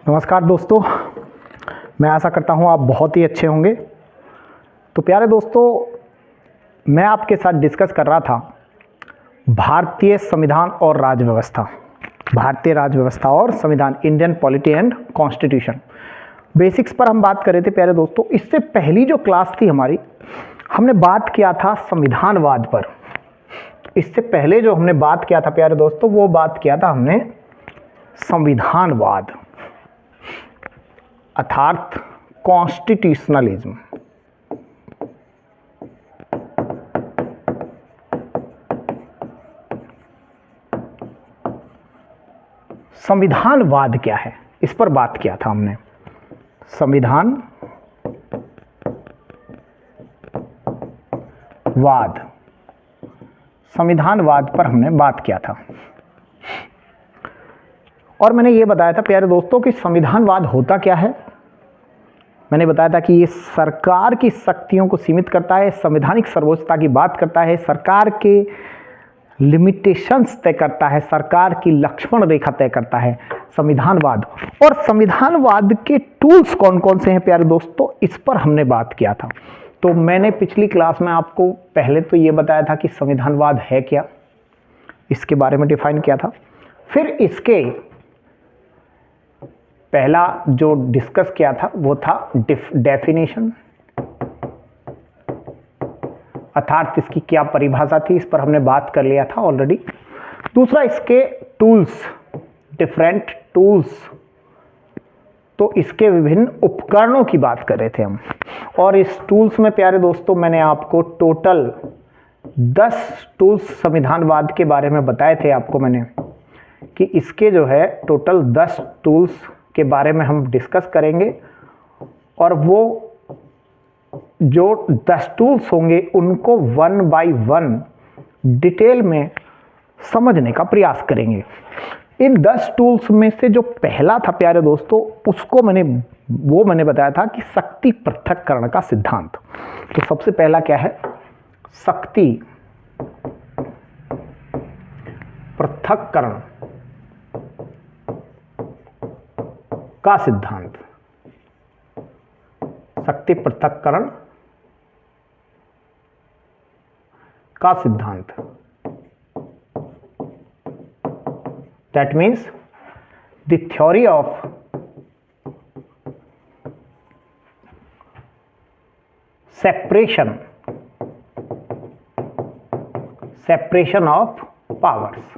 नमस्कार दोस्तों, मैं आशा करता हूँ आप बहुत ही अच्छे होंगे। तो प्यारे दोस्तों, मैं आपके साथ डिस्कस कर रहा था भारतीय संविधान और राज्य व्यवस्था, भारतीय राज्य व्यवस्था और संविधान, Indian polity and constitution. Basics पर हम बात कर रहे थे प्यारे दोस्तों। इससे पहली जो क्लास थी हमारी, हमने बात किया था संविधानवाद पर। इससे पहले जो हमने बात किया था प्यारे दोस्तों, वो बात किया था हमने संविधानवाद अर्थात कॉन्स्टिट्यूशनलिज्म। संविधानवाद क्या है, इस पर बात किया था हमने। संविधानवाद पर हमने बात किया था और मैंने ये बताया था प्यारे दोस्तों कि संविधानवाद होता क्या है। मैंने बताया था कि ये सरकार की शक्तियों को सीमित करता है, संवैधानिक सर्वोच्चता की बात करता है, सरकार के लिमिटेशंस तय करता है, सरकार की लक्ष्मण रेखा तय करता है संविधानवाद। और संविधानवाद के टूल्स कौन कौन से हैं प्यारे दोस्तों, इस पर हमने बात किया था। तो मैंने पिछली क्लास में आपको पहले तो ये बताया था कि संविधानवाद है क्या, इसके बारे में डिफाइन किया था। फिर इसके पहला जो डिस्कस किया था वो था डेफिनेशन, अर्थात इसकी क्या परिभाषा थी, इस पर हमने बात कर लिया था ऑलरेडी। दूसरा इसके टूल्स, डिफरेंट टूल्स, तो इसके विभिन्न उपकरणों की बात कर रहे थे हम। और इस टूल्स में प्यारे दोस्तों मैंने आपको टोटल 10 टूल्स संविधानवाद के बारे में बताए थे आपको मैंने, कि इसके जो है टोटल 10 टूल्स के बारे में हम डिस्कस करेंगे। और वो जो 10 टूल्स होंगे उनको 1 बाय 1 डिटेल में समझने का प्रयास करेंगे। इन 10 टूल्स में से जो पहला था प्यारे दोस्तों, उसको मैंने बताया था कि शक्ति पृथक्करण का सिद्धांत। तो सबसे पहला क्या है, शक्ति पृथक्करण का सिद्धांत। शक्ति पृथक्करण का सिद्धांत, that means the theory of separation of powers.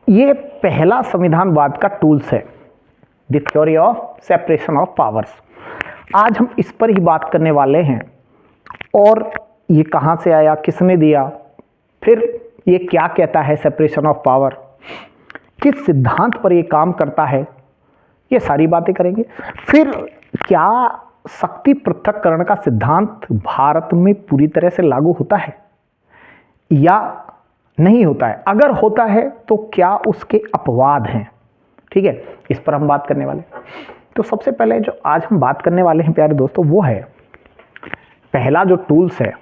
ये पहला संविधानवाद का टूल्स है, the theory of separation of powers. आज हम इस पर ही बात करने वाले हैं। और ये कहाँ से आया, किसने दिया, फिर ये क्या कहता है सेपरेशन ऑफ पावर, किस सिद्धांत पर ये काम करता है, ये सारी बातें करेंगे। फिर क्या शक्ति पृथक्करण का सिद्धांत भारत में पूरी तरह से लागू होता है या नहीं होता है, अगर होता है तो क्या उसके अपवाद हैं, ठीक है, इस पर हम बात करने वाले। तो सबसे पहले जो आज हम बात करने वाले हैं प्यारे दोस्तों, वो है पहला जो टूल्स है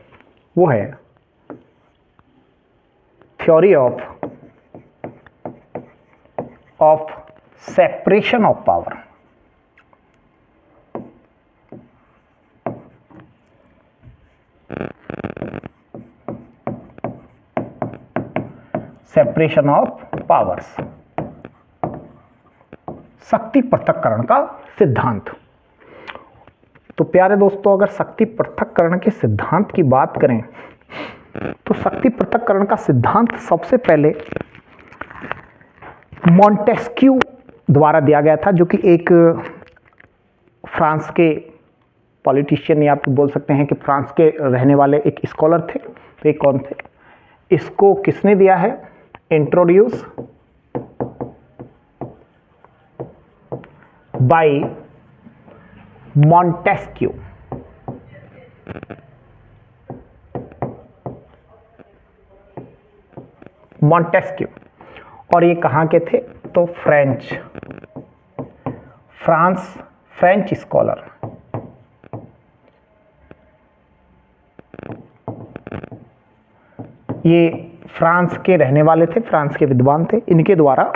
वो है theory of separation of power. Separation of powers, शक्ति पृथक्करण का सिद्धांत। तो प्यारे दोस्तों, अगर शक्ति पृथक्करण के सिद्धांत की बात करें तो शक्ति पृथक्करण का सिद्धांत सबसे पहले मॉन्टेस्क्यू द्वारा दिया गया था, जो कि एक फ्रांस के पॉलिटिशियन, या आप बोल सकते हैं कि फ्रांस के रहने वाले एक स्कॉलर थे। तो ये कौन थे, इसको किसने दिया है, इंट्रोड्यूस बाय मॉन्टेस्क्यू। मॉन्टेस्क्यू, और ये कहाँ के थे, तो फ्रेंच स्कॉलर। ये फ्रांस के रहने वाले थे, फ्रांस के विद्वान थे, इनके द्वारा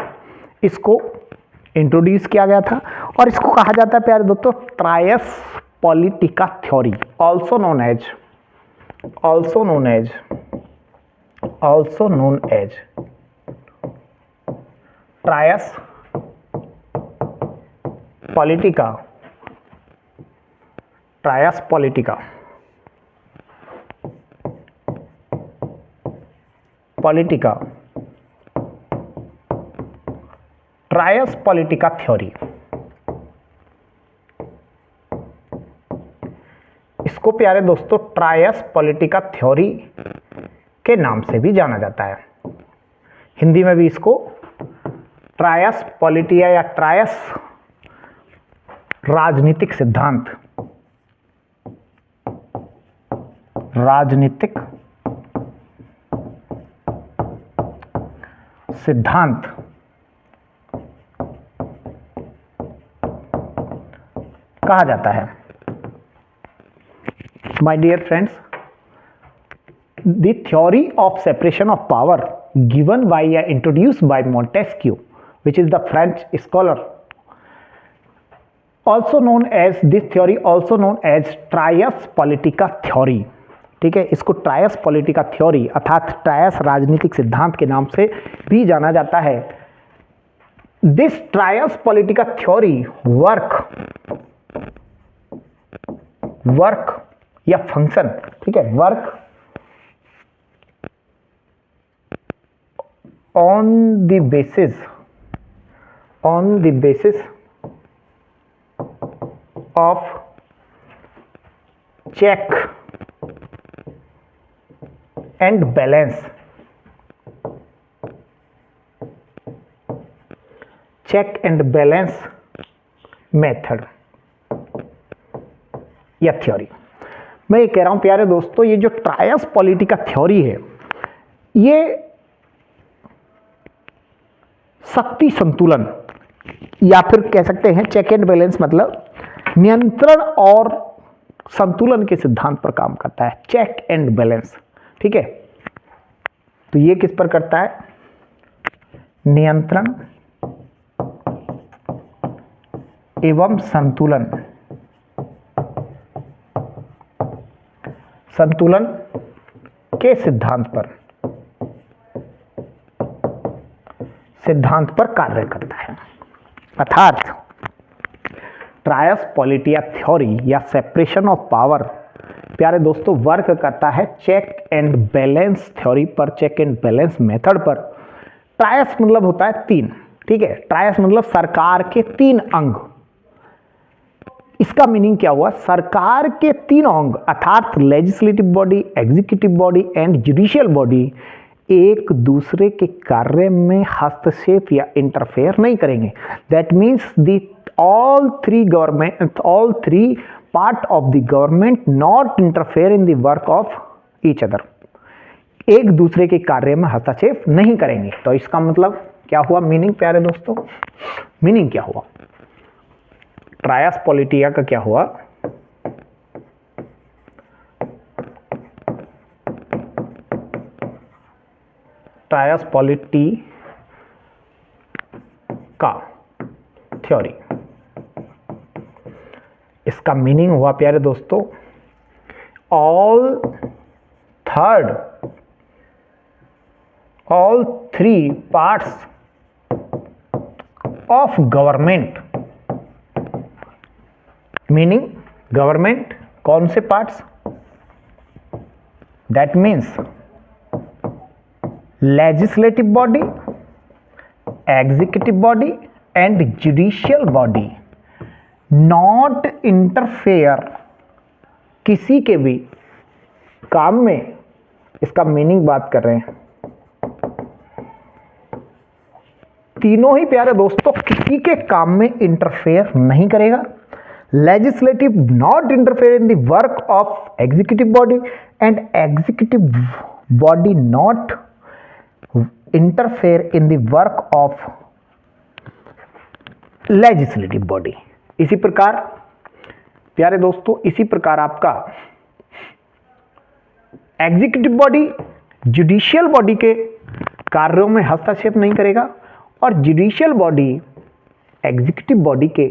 इसको इंट्रोड्यूस किया गया था और इसको कहा जाता है प्यारे दोस्तों trias politica theory, also known as trias politica, trias politica trias politica theory, इसको प्यारे दोस्तों ट्रायस पॉलिटिका थ्योरी के नाम से भी जाना जाता है। हिंदी में भी इसको ट्रायस पॉलिटिया या ट्रायस राजनीतिक सिद्धांत, राजनीतिक सिद्धांत कहा जाता है। My dear friends, the theory of separation of power given by या introduced by Montesquieu which is the French scholar, also known as this theory also known as trias politica theory. ठीक है, इसको ट्रायस पॉलिटिका थ्योरी अर्थात ट्रायस राजनीतिक सिद्धांत के नाम से भी जाना जाता है। दिस ट्रायस पॉलिटिका थ्योरी वर्क या फंक्शन, ठीक है, work on the basis of check and balance method या थ्योरी। मैं ये कह रहा हूं प्यारे दोस्तों, ये जो ट्रायस पॉलिटिका थ्योरी है ये शक्ति संतुलन या फिर कह सकते हैं चेक एंड बैलेंस, मतलब नियंत्रण और संतुलन के सिद्धांत पर काम करता है, चेक एंड बैलेंस। ठीक है, तो ये किस पर करता है? नियंत्रण एवं संतुलन के सिद्धांत पर कार्य करता है। अर्थात ट्रायस पॉलिटिका थ्योरी या सेपरेशन ऑफ पावर प्यारे दोस्तों वर्क करता है चेक एंड बैलेंस थ्योरी पर, चेक एंड बैलेंस मेथड पर। ट्रायस मतलब होता है तीन, ठीक है, ट्रायस मतलब सरकार के तीन अंग। इसका मीनिंग क्या हुआ? सरकार के तीन अंग अर्थात legislative body, executive body and judicial body एक दूसरे के कार्य में हस्तक्षेप या इंटरफेयर नहीं करेंगे। That means the all three part of the government not interfere in the work of each other, एक दूसरे के कार्य में हस्तक्षेप नहीं करेंगे। तो इसका मतलब क्या हुआ? मीनिंग प्यारे दोस्तों, मीनिंग क्या हुआ? ट्रायस पॉलिटिका का क्या हुआ? ट्रायस पॉलिटिका थ्योरी, इसका मीनिंग हुआ प्यारे दोस्तों all three parts of government, meaning government कौन से parts? That means legislative body, executive body and judicial body not interfere किसी के भी काम में। इसका मीनिंग बात कर रहे हैं, तीनों ही प्यारे दोस्तों किसी के काम में इंटरफेयर नहीं करेगा। Legislative not interfere in the work of executive body and executive body not interfere in the work of legislative body. इसी प्रकार प्यारे दोस्तों, इसी प्रकार आपका एग्जीक्यूटिव बॉडी जुडिशियल बॉडी के कार्यों में हस्तक्षेप नहीं करेगा और जुडिशियल बॉडी एग्जीक्यूटिव बॉडी के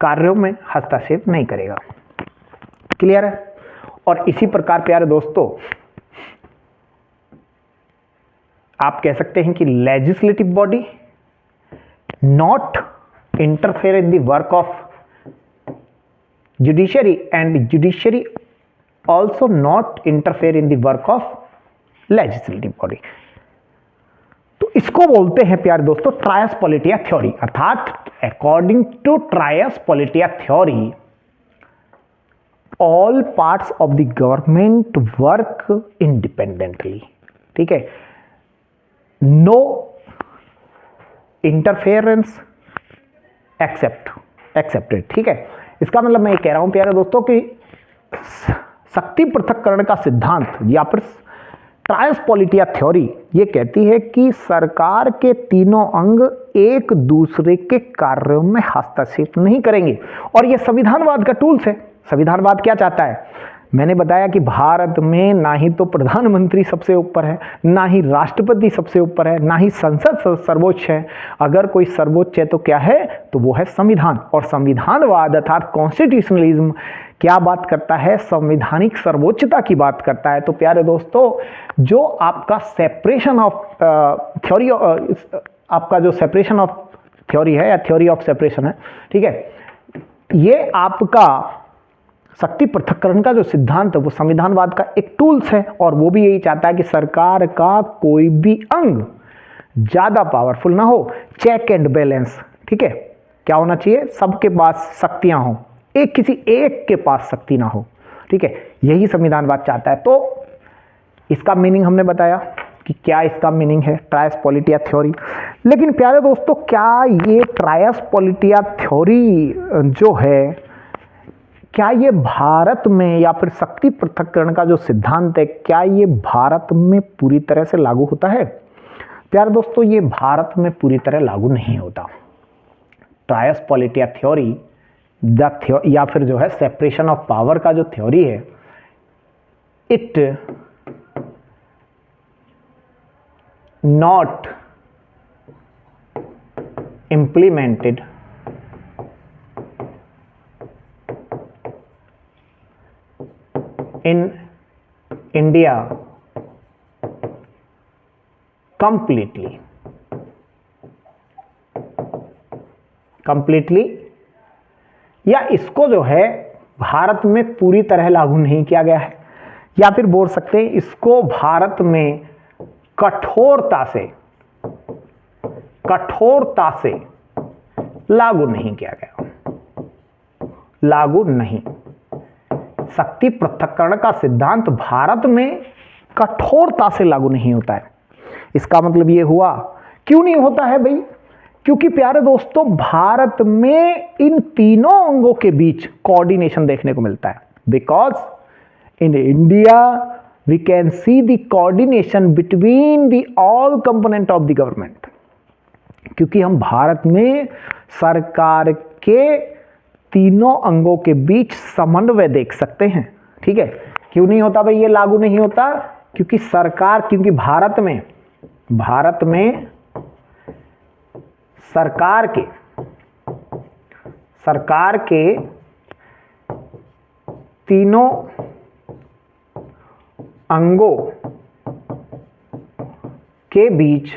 कार्यों में हस्तक्षेप नहीं करेगा। क्लियर है? और इसी प्रकार प्यारे दोस्तों आप कह सकते हैं कि legislative body not interfere in the work of judiciary and judiciary also not interfere in the work of legislative body. तो इसको बोलते हैं प्यारे दोस्तों ट्रायस पॉलिटिया थ्योरी, अर्थात अकॉर्डिंग टू ट्रायस पॉलिटिया theory all parts of the government work independently. ठीक है, नो इंटरफेरेंस एक्सेप्टेड। ठीक है, इसका मतलब मैं ये कह रहा हूं प्यारे दोस्तों कि शक्ति पृथक्करण का सिद्धांत या फिर ट्रायस पॉलिटिया थ्योरी ये कहती है कि सरकार के तीनों अंग एक दूसरे के कार्यों में हस्तक्षेप नहीं करेंगे। और ये संविधानवाद का टूल्स है। संविधानवाद क्या चाहता है? मैंने बताया कि भारत में ना ही तो प्रधानमंत्री सबसे ऊपर है, ना ही राष्ट्रपति सबसे ऊपर है, ना ही संसद सर्वोच्च है। अगर कोई सर्वोच्च है तो क्या है? तो वो है संविधान। और संविधानवाद अर्थात कॉन्स्टिट्यूशनलिज्म क्या बात करता है? संवैधानिक सर्वोच्चता की बात करता है। तो प्यारे दोस्तों जो आपका सेपरेशन ऑफ थ्योरी, आपका जो सेपरेशन ऑफ थ्योरी है या थ्योरी ऑफ सेपरेशन है, ठीक है, ये आपका शक्ति पृथक्करण का जो सिद्धांत है वो संविधानवाद का एक टूल्स है। और वो भी यही चाहता है कि सरकार का कोई भी अंग ज्यादा पावरफुल ना हो, चेक एंड बैलेंस। ठीक है, क्या होना चाहिए? सबके पास शक्तियां हो, एक किसी एक के पास शक्ति ना हो। ठीक है, यही संविधानवाद चाहता है। तो इसका मीनिंग हमने बताया कि क्या इसका मीनिंग है ट्रायस पॉलिटिया थ्योरी। लेकिन प्यारे दोस्तों क्या ये ट्रायस पॉलिटिया थ्योरी जो है क्या ये भारत में या फिर शक्ति पृथक्करण का जो सिद्धांत है क्या ये भारत में पूरी तरह से लागू होता है? प्यारे दोस्तों ये भारत में पूरी तरह लागू नहीं होता। ट्रायस पॉलिटिया थ्योरी या फिर जो है सेपरेशन ऑफ पावर का जो थ्योरी है, it not implemented in India completely या इसको जो है भारत में पूरी तरह लागू नहीं किया गया है, या फिर बोल सकते हैं इसको भारत में कठोरता से लागू नहीं किया गया। लागू नहीं, शक्ति पृथक्करण का सिद्धांत भारत में कठोरता से लागू नहीं होता है। इसका मतलब ये हुआ, क्यों नहीं होता है भाई? क्योंकि प्यारे दोस्तों भारत में इन तीनों अंगों के बीच कोऑर्डिनेशन देखने को मिलता है। Because in India we can see the coordination between the all component of the government. क्योंकि हम भारत में सरकार के तीनों अंगों के बीच समन्वय देख सकते हैं। ठीक है, क्यों नहीं होता भाई? ये लागू नहीं होता क्योंकि क्योंकि भारत में सरकार के तीनों अंगों के बीच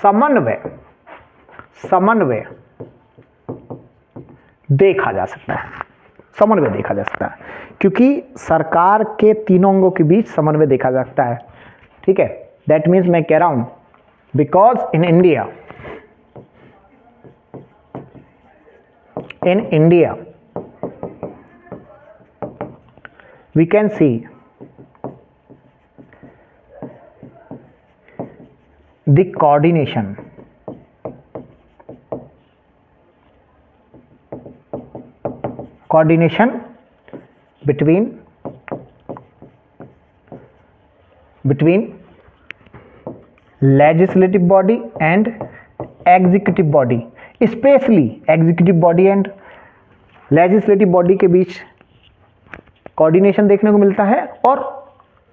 समन्वय देखा जा सकता है। समन्वय देखा जा सकता है क्योंकि सरकार के तीनों अंगों के बीच समन्वय देखा जा सकता है। ठीक है, दैट मीन्स मैं कह रहा हूं because in India we can see the coordination between legislative body and executive body, especially executive body and legislative body के बीच कोऑर्डिनेशन देखने को मिलता है। और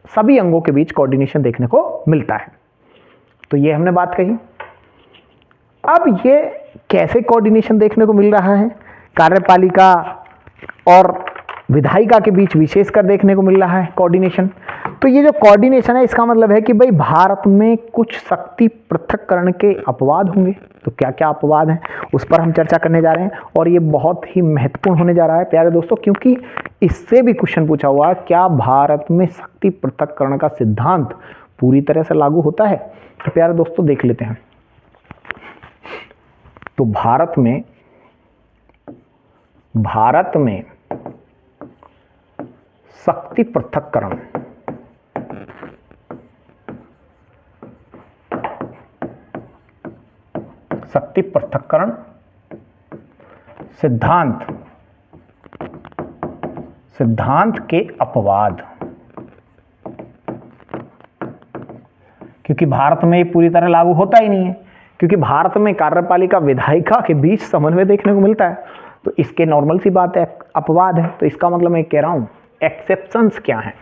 सभी अंगों के बीच कोऑर्डिनेशन देखने को मिलता है। तो ये हमने बात कही। अब ये कैसे कोऑर्डिनेशन देखने को मिल रहा है, कार्यपालिका और विधायिका के बीच विशेषकर देखने को मिल रहा है कोऑर्डिनेशन। तो ये जो कोऑर्डिनेशन है इसका मतलब है कि भाई भारत में कुछ शक्ति पृथक्करण के अपवाद होंगे। तो क्या क्या अपवाद हैं उस पर हम चर्चा करने जा रहे हैं, और ये बहुत ही महत्वपूर्ण होने जा रहा है प्यारे दोस्तों, क्योंकि इससे भी क्वेश्चन पूछा हुआ है, क्या भारत में शक्ति पृथक्करण का सिद्धांत पूरी तरह से लागू होता है। तो प्यारे दोस्तों देख लेते हैं। तो भारत में शक्ति पृथक्करण सिद्धांत के अपवाद, क्योंकि भारत में ये पूरी तरह लागू होता ही नहीं है, क्योंकि भारत में कार्यपालिका विधायिका के बीच समन्वय देखने को मिलता है। तो इसके नॉर्मल सी बात है, अपवाद है। तो इसका मतलब मैं कह रहा हूं एक्सेप्शंस क्या हैं।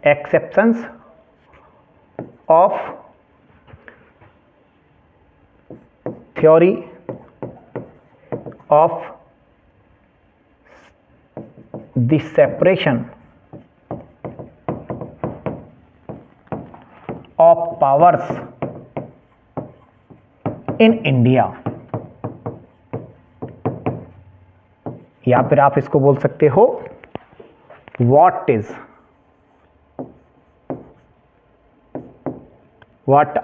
Exceptions of theory of the separation of powers in India, या फिर आप इसको बोल सकते हो what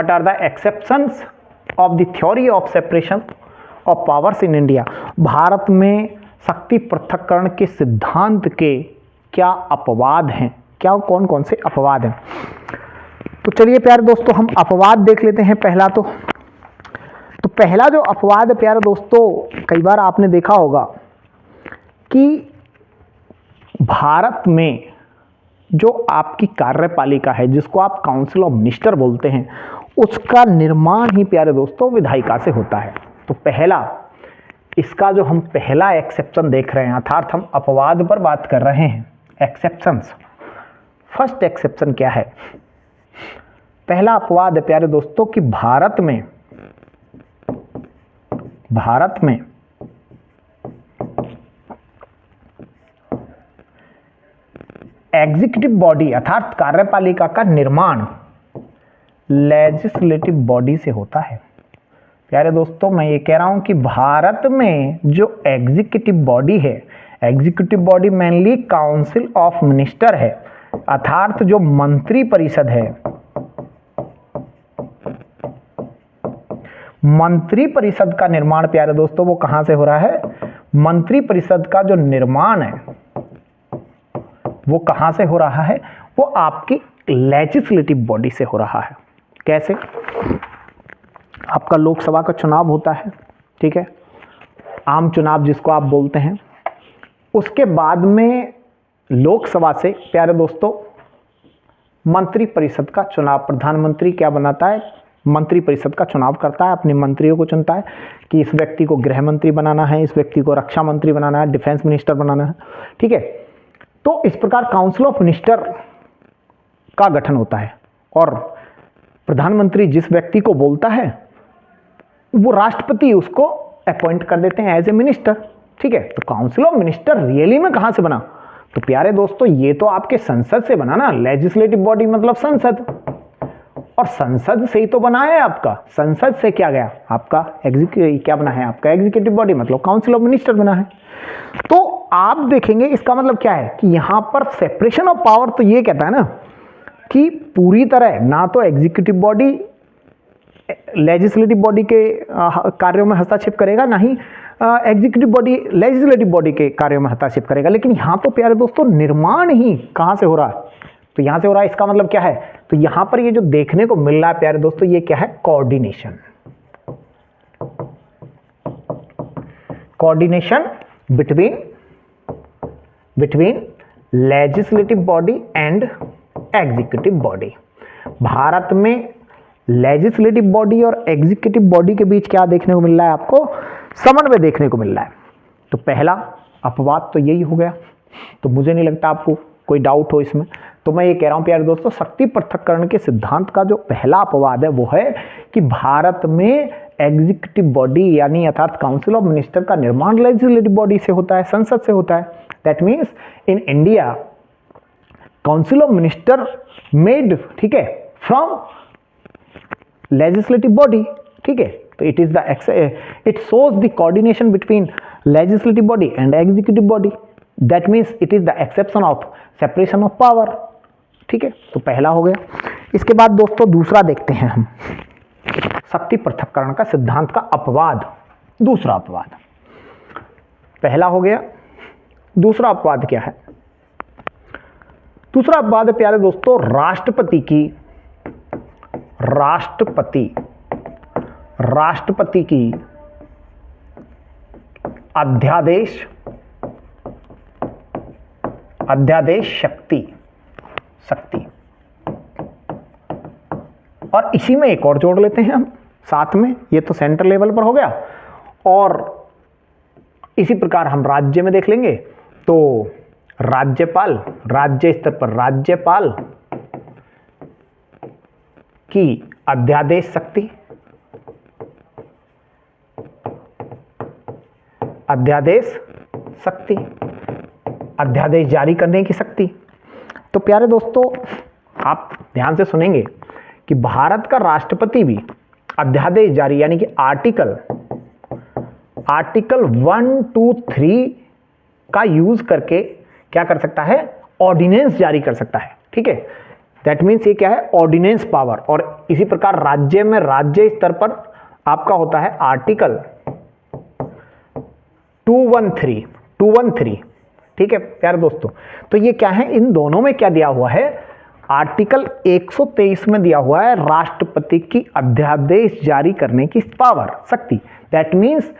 are the exceptions of the theory of separation of powers in India। Bharat में शक्ति पृथक्करण के सिद्धांत के क्या अपवाद हैं, क्या कौन कौन से अपवाद हैं। तो चलिए प्यारे दोस्तों हम अपवाद देख लेते हैं। पहला तो पहला जो अपवाद है प्यारे दोस्तों, कई बार आपने देखा होगा कि भारत में जो आपकी कार्यपालिका है, जिसको आप काउंसिल ऑफ मिनिस्टर बोलते हैं, उसका निर्माण ही प्यारे दोस्तों विधायिका से होता है। तो पहला, इसका जो हम पहला एक्सेप्शन देख रहे हैं, अर्थात हम अपवाद पर बात कर रहे हैं, एक्सेप्शंस। फर्स्ट एक्सेप्शन क्या है? पहला अपवाद है प्यारे दोस्तों कि भारत में एग्जीक्यूटिव बॉडी अर्थात कार्यपालिका का निर्माण लेजिस्लेटिव बॉडी से होता है। प्यारे दोस्तों मैं ये कह रहा हूं कि भारत में जो एग्जीक्यूटिव बॉडी है, executive body mainly council of minister है, अर्थात जो मंत्री परिषद है, मंत्री परिषद का निर्माण प्यारे दोस्तों वो कहां से हो रहा है? मंत्री परिषद का जो निर्माण है वो कहां से हो रहा है? वो आपकी लेजिस्लेटिव बॉडी से हो रहा है। कैसे? आपका लोकसभा का चुनाव होता है, ठीक है, आम चुनाव जिसको आप बोलते हैं, उसके बाद में लोकसभा से प्यारे दोस्तों मंत्री परिषद का चुनाव, प्रधानमंत्री क्या बनाता है? मंत्री परिषद का चुनाव करता है, अपने मंत्रियों को चुनता है कि इस व्यक्ति को गृह मंत्री बनाना है, इस व्यक्ति को रक्षा मंत्री बनाना है, डिफेंस मिनिस्टर बनाना है, ठीक है। तो इस प्रकार काउंसिल ऑफ मिनिस्टर का गठन होता है और प्रधानमंत्री जिस व्यक्ति को बोलता है वो राष्ट्रपति उसको अपॉइंट कर देते हैं एज ए मिनिस्टर, ठीक है। तो काउंसिल ऑफ मिनिस्टर रियली में कहां से बना? तो प्यारे दोस्तों ये तो आपके संसद से बना ना, लेजिस्लेटिव बॉडी मतलब संसद, और संसद से ही तो बना है आपका। संसद से क्या गया? आपका क्या बना है? आपका एग्जीक्यूटिव बॉडी मतलब काउंसिल ऑफ मिनिस्टर बना है। तो आप देखेंगे इसका मतलब क्या है कि यहां पर सेपरेशन ऑफ पावर तो ये कहता है ना कि पूरी तरह ना तो एग्जीक्यूटिव बॉडी लेजिस्लेटिव बॉडी के कार्यों में हस्तक्षेप करेगा, ना ही एग्जीक्यूटिव बॉडी लेजिस्लेटिव बॉडी के कार्यों में हस्तक्षेप करेगा। लेकिन यहां तो प्यारे दोस्तों निर्माण ही कहां से हो रहा है? तो यहां से हो रहा है। इसका मतलब क्या है? तो यहां पर ये जो देखने को मिल रहा है प्यारे दोस्तों, ये क्या है? Coordination. Coordination between legislative body and executive body. Bharat में लेजिस्लेटिव बॉडी और एग्जीक्यूटिव बॉडी के बीच क्या देखने को मिल रहा है आपको? समन्वय देखने को मिल रहा है। तो पहला अपवाद तो यही हो गया, तो मुझे नहीं लगता आपको कोई डाउट हो इसमें। तो मैं ये कह रहा हूं प्यारे दोस्तों, शक्ति पृथक्करण के सिद्धांत का जो पहला अपवाद है वो है कि भारत में एग्जीक्यूटिव बॉडी यानी अर्थात काउंसिल ऑफ मिनिस्टर का निर्माण लेजिस्लेटिव बॉडी से होता है, संसद से होता है। That means in India council of minister made, ठीक है, फ्रॉम लेजिस्लेटिव बॉडी, ठीक है। तो it shows the coordination between legislative body and executive body. That means it is the exception of separation of power, ठीक है। तो पहला हो गया। इसके बाद दोस्तों दूसरा देखते हैं हम, शक्ति पृथक्करण का सिद्धांत का अपवाद, दूसरा अपवाद। पहला हो गया, दूसरा अपवाद क्या है? दूसरा अपवाद है प्यारे दोस्तों, राष्ट्रपति की अध्यादेश शक्ति। और इसी में एक और जोड़ लेते हैं हम साथ में, ये तो सेंट्रल लेवल पर हो गया, और इसी प्रकार हम राज्य में देख लेंगे। तो राज्यपाल, राज्य स्तर पर राज्यपाल की अध्यादेश शक्ति, अध्यादेश जारी करने की शक्ति। तो प्यारे दोस्तों आप ध्यान से सुनेंगे कि भारत का राष्ट्रपति भी अध्यादेश जारी यानी कि आर्टिकल 1, 2, 3 का यूज करके क्या कर सकता है? ऑर्डिनेंस जारी कर सकता है, ठीक है। दैट मीन्स ये क्या है? Ordinance power. और इसी प्रकार राज्य में राज्य स्तर पर आपका होता है आर्टिकल 213, ठीक है प्यारे दोस्तों। तो ये क्या है? इन दोनों में क्या दिया हुआ है? आर्टिकल 123 में दिया हुआ है राष्ट्रपति की अध्यादेश जारी करने की पावर, शक्ति। That means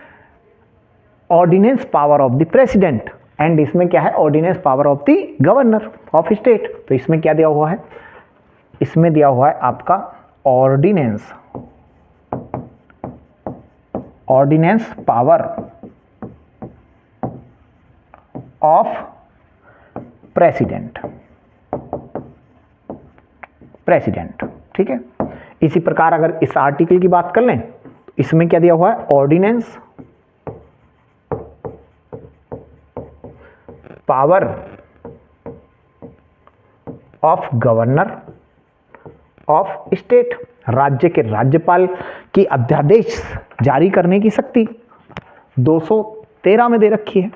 ordinance power of the president, and इसमें क्या है? Ordinance power of the governor of state. तो इसमें क्या दिया हुआ है? इसमें दिया हुआ है आपका ऑर्डिनेंस पावर ऑफ प्रेसिडेंट, ठीक है। इसी प्रकार अगर इस आर्टिकल की बात कर लें तो इसमें क्या दिया हुआ है? Ordinance power of governor of state, राज्य के राज्यपाल की अध्यादेश जारी करने की शक्ति 213 में दे रखी है।